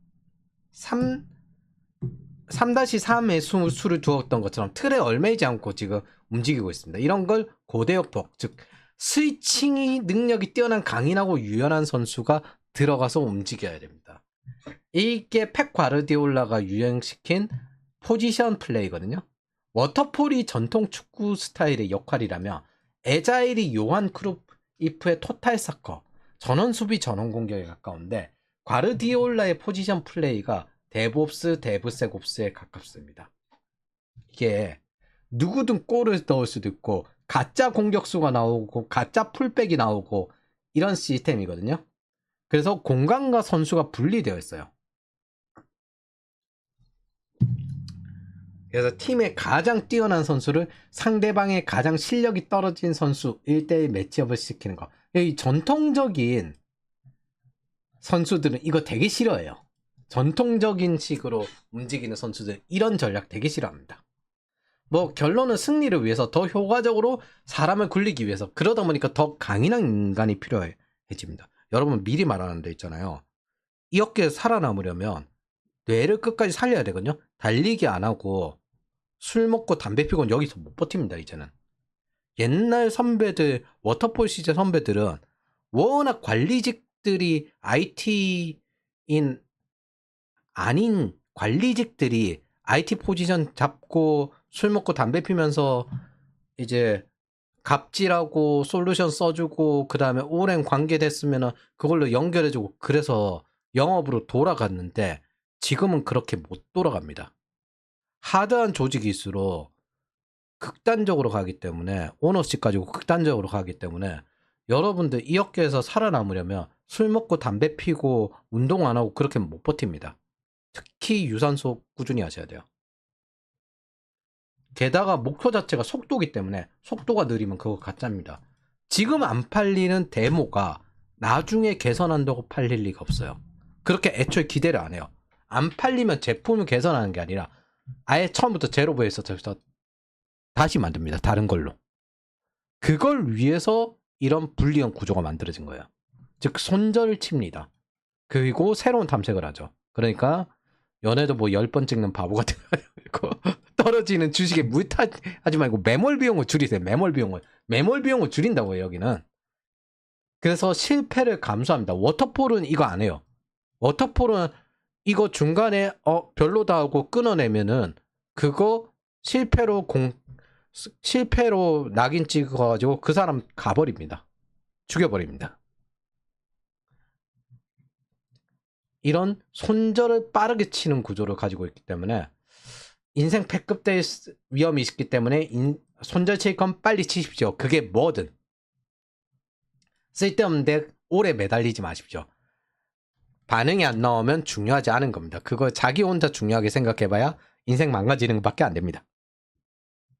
3-3의 수를 두었던 것처럼 틀에 얽매이지 않고 지금 움직이고 있습니다. 이런 걸 고대역폭, 즉 스위칭이 능력이 뛰어난 강인하고 유연한 선수가 들어가서 움직여야 됩니다. 이게 펩 과르디올라가 유행시킨 포지션 플레이거든요. 워터폴이 전통 축구 스타일의 역할이라면 에자일이 요한 크루이프의 토탈 사커, 전원 수비 전원 공격에 가까운데 과르디올라의 포지션 플레이가 데브옵스 데브세곱스에 가깝습니다. 이게 누구든 골을 넣을 수도 있고 가짜 공격수가 나오고 가짜 풀백이 나오고 이런 시스템이거든요. 그래서 공간과 선수가 분리되어 있어요. 그래서 팀의 가장 뛰어난 선수를 상대방의 가장 실력이 떨어진 선수 1대1 매치업을 시키는 거. 이 전통적인 선수들은 이거 되게 싫어해요. 전통적인 식으로 움직이는 선수들 이런 전략 되게 싫어합니다. 뭐 결론은 승리를 위해서 더 효과적으로 사람을 굴리기 위해서 그러다 보니까 더 강인한 인간이 필요해집니다. 여러분 미리 말하는 데 있잖아요. 이 업계에 살아남으려면 뇌를 끝까지 살려야 되거든요. 달리기 안 하고 술 먹고 담배 피고는 여기서 못 버팁니다. 이제는. 옛날 선배들 워터폴 시절 선배들은 워낙 관리직들이 IT인 아닌 관리직들이 IT 포지션 잡고 술 먹고 담배 피면서 이제 갑질하고 솔루션 써주고 그 다음에 오랜 관계 됐으면 그걸로 연결해주고 그래서 영업으로 돌아갔는데 지금은 그렇게 못 돌아갑니다. 하드한 조직일수록 극단적으로 가기 때문에 오너십 가지고 극단적으로 가기 때문에 여러분들 이 업계에서 살아남으려면 술 먹고 담배 피고 운동 안 하고 그렇게 못 버팁니다. 특히 유산소 꾸준히 하셔야 돼요. 게다가 목표 자체가 속도기 때문에 속도가 느리면 그거 가짜입니다. 지금 안 팔리는 데모가 나중에 개선한다고 팔릴 리가 없어요. 그렇게 애초에 기대를 안 해요. 안 팔리면 제품을 개선하는 게 아니라 아예 처음부터 제로부에서 다시 만듭니다. 다른 걸로. 그걸 위해서 이런 불리한 구조가 만들어진 거예요. 즉 손절을 칩니다. 그리고 새로운 탐색을 하죠. 그러니까 연애도 뭐 10번 찍는 바보 같은 거 아니고 떨어지는 주식에 무탓하지 말고 매몰 비용을 줄이세요. 매몰 비용을 줄인다고요. 여기는. 그래서 실패를 감수합니다. 워터폴은 이거 안 해요. 워터폴은 이거 중간에 별로다 하고 끊어내면은 그거 실패로 낙인 찍어가지고 그 사람 가버립니다. 죽여버립니다. 이런 손절을 빠르게 치는 구조를 가지고 있기 때문에 인생 패급될 위험이 있기 때문에 손절 칠 건 빨리 치십시오. 그게 뭐든. 쓸데없는데 오래 매달리지 마십시오. 반응이 안 나오면 중요하지 않은 겁니다. 그거 자기 혼자 중요하게 생각해봐야 인생 망가지는 것밖에 안 됩니다.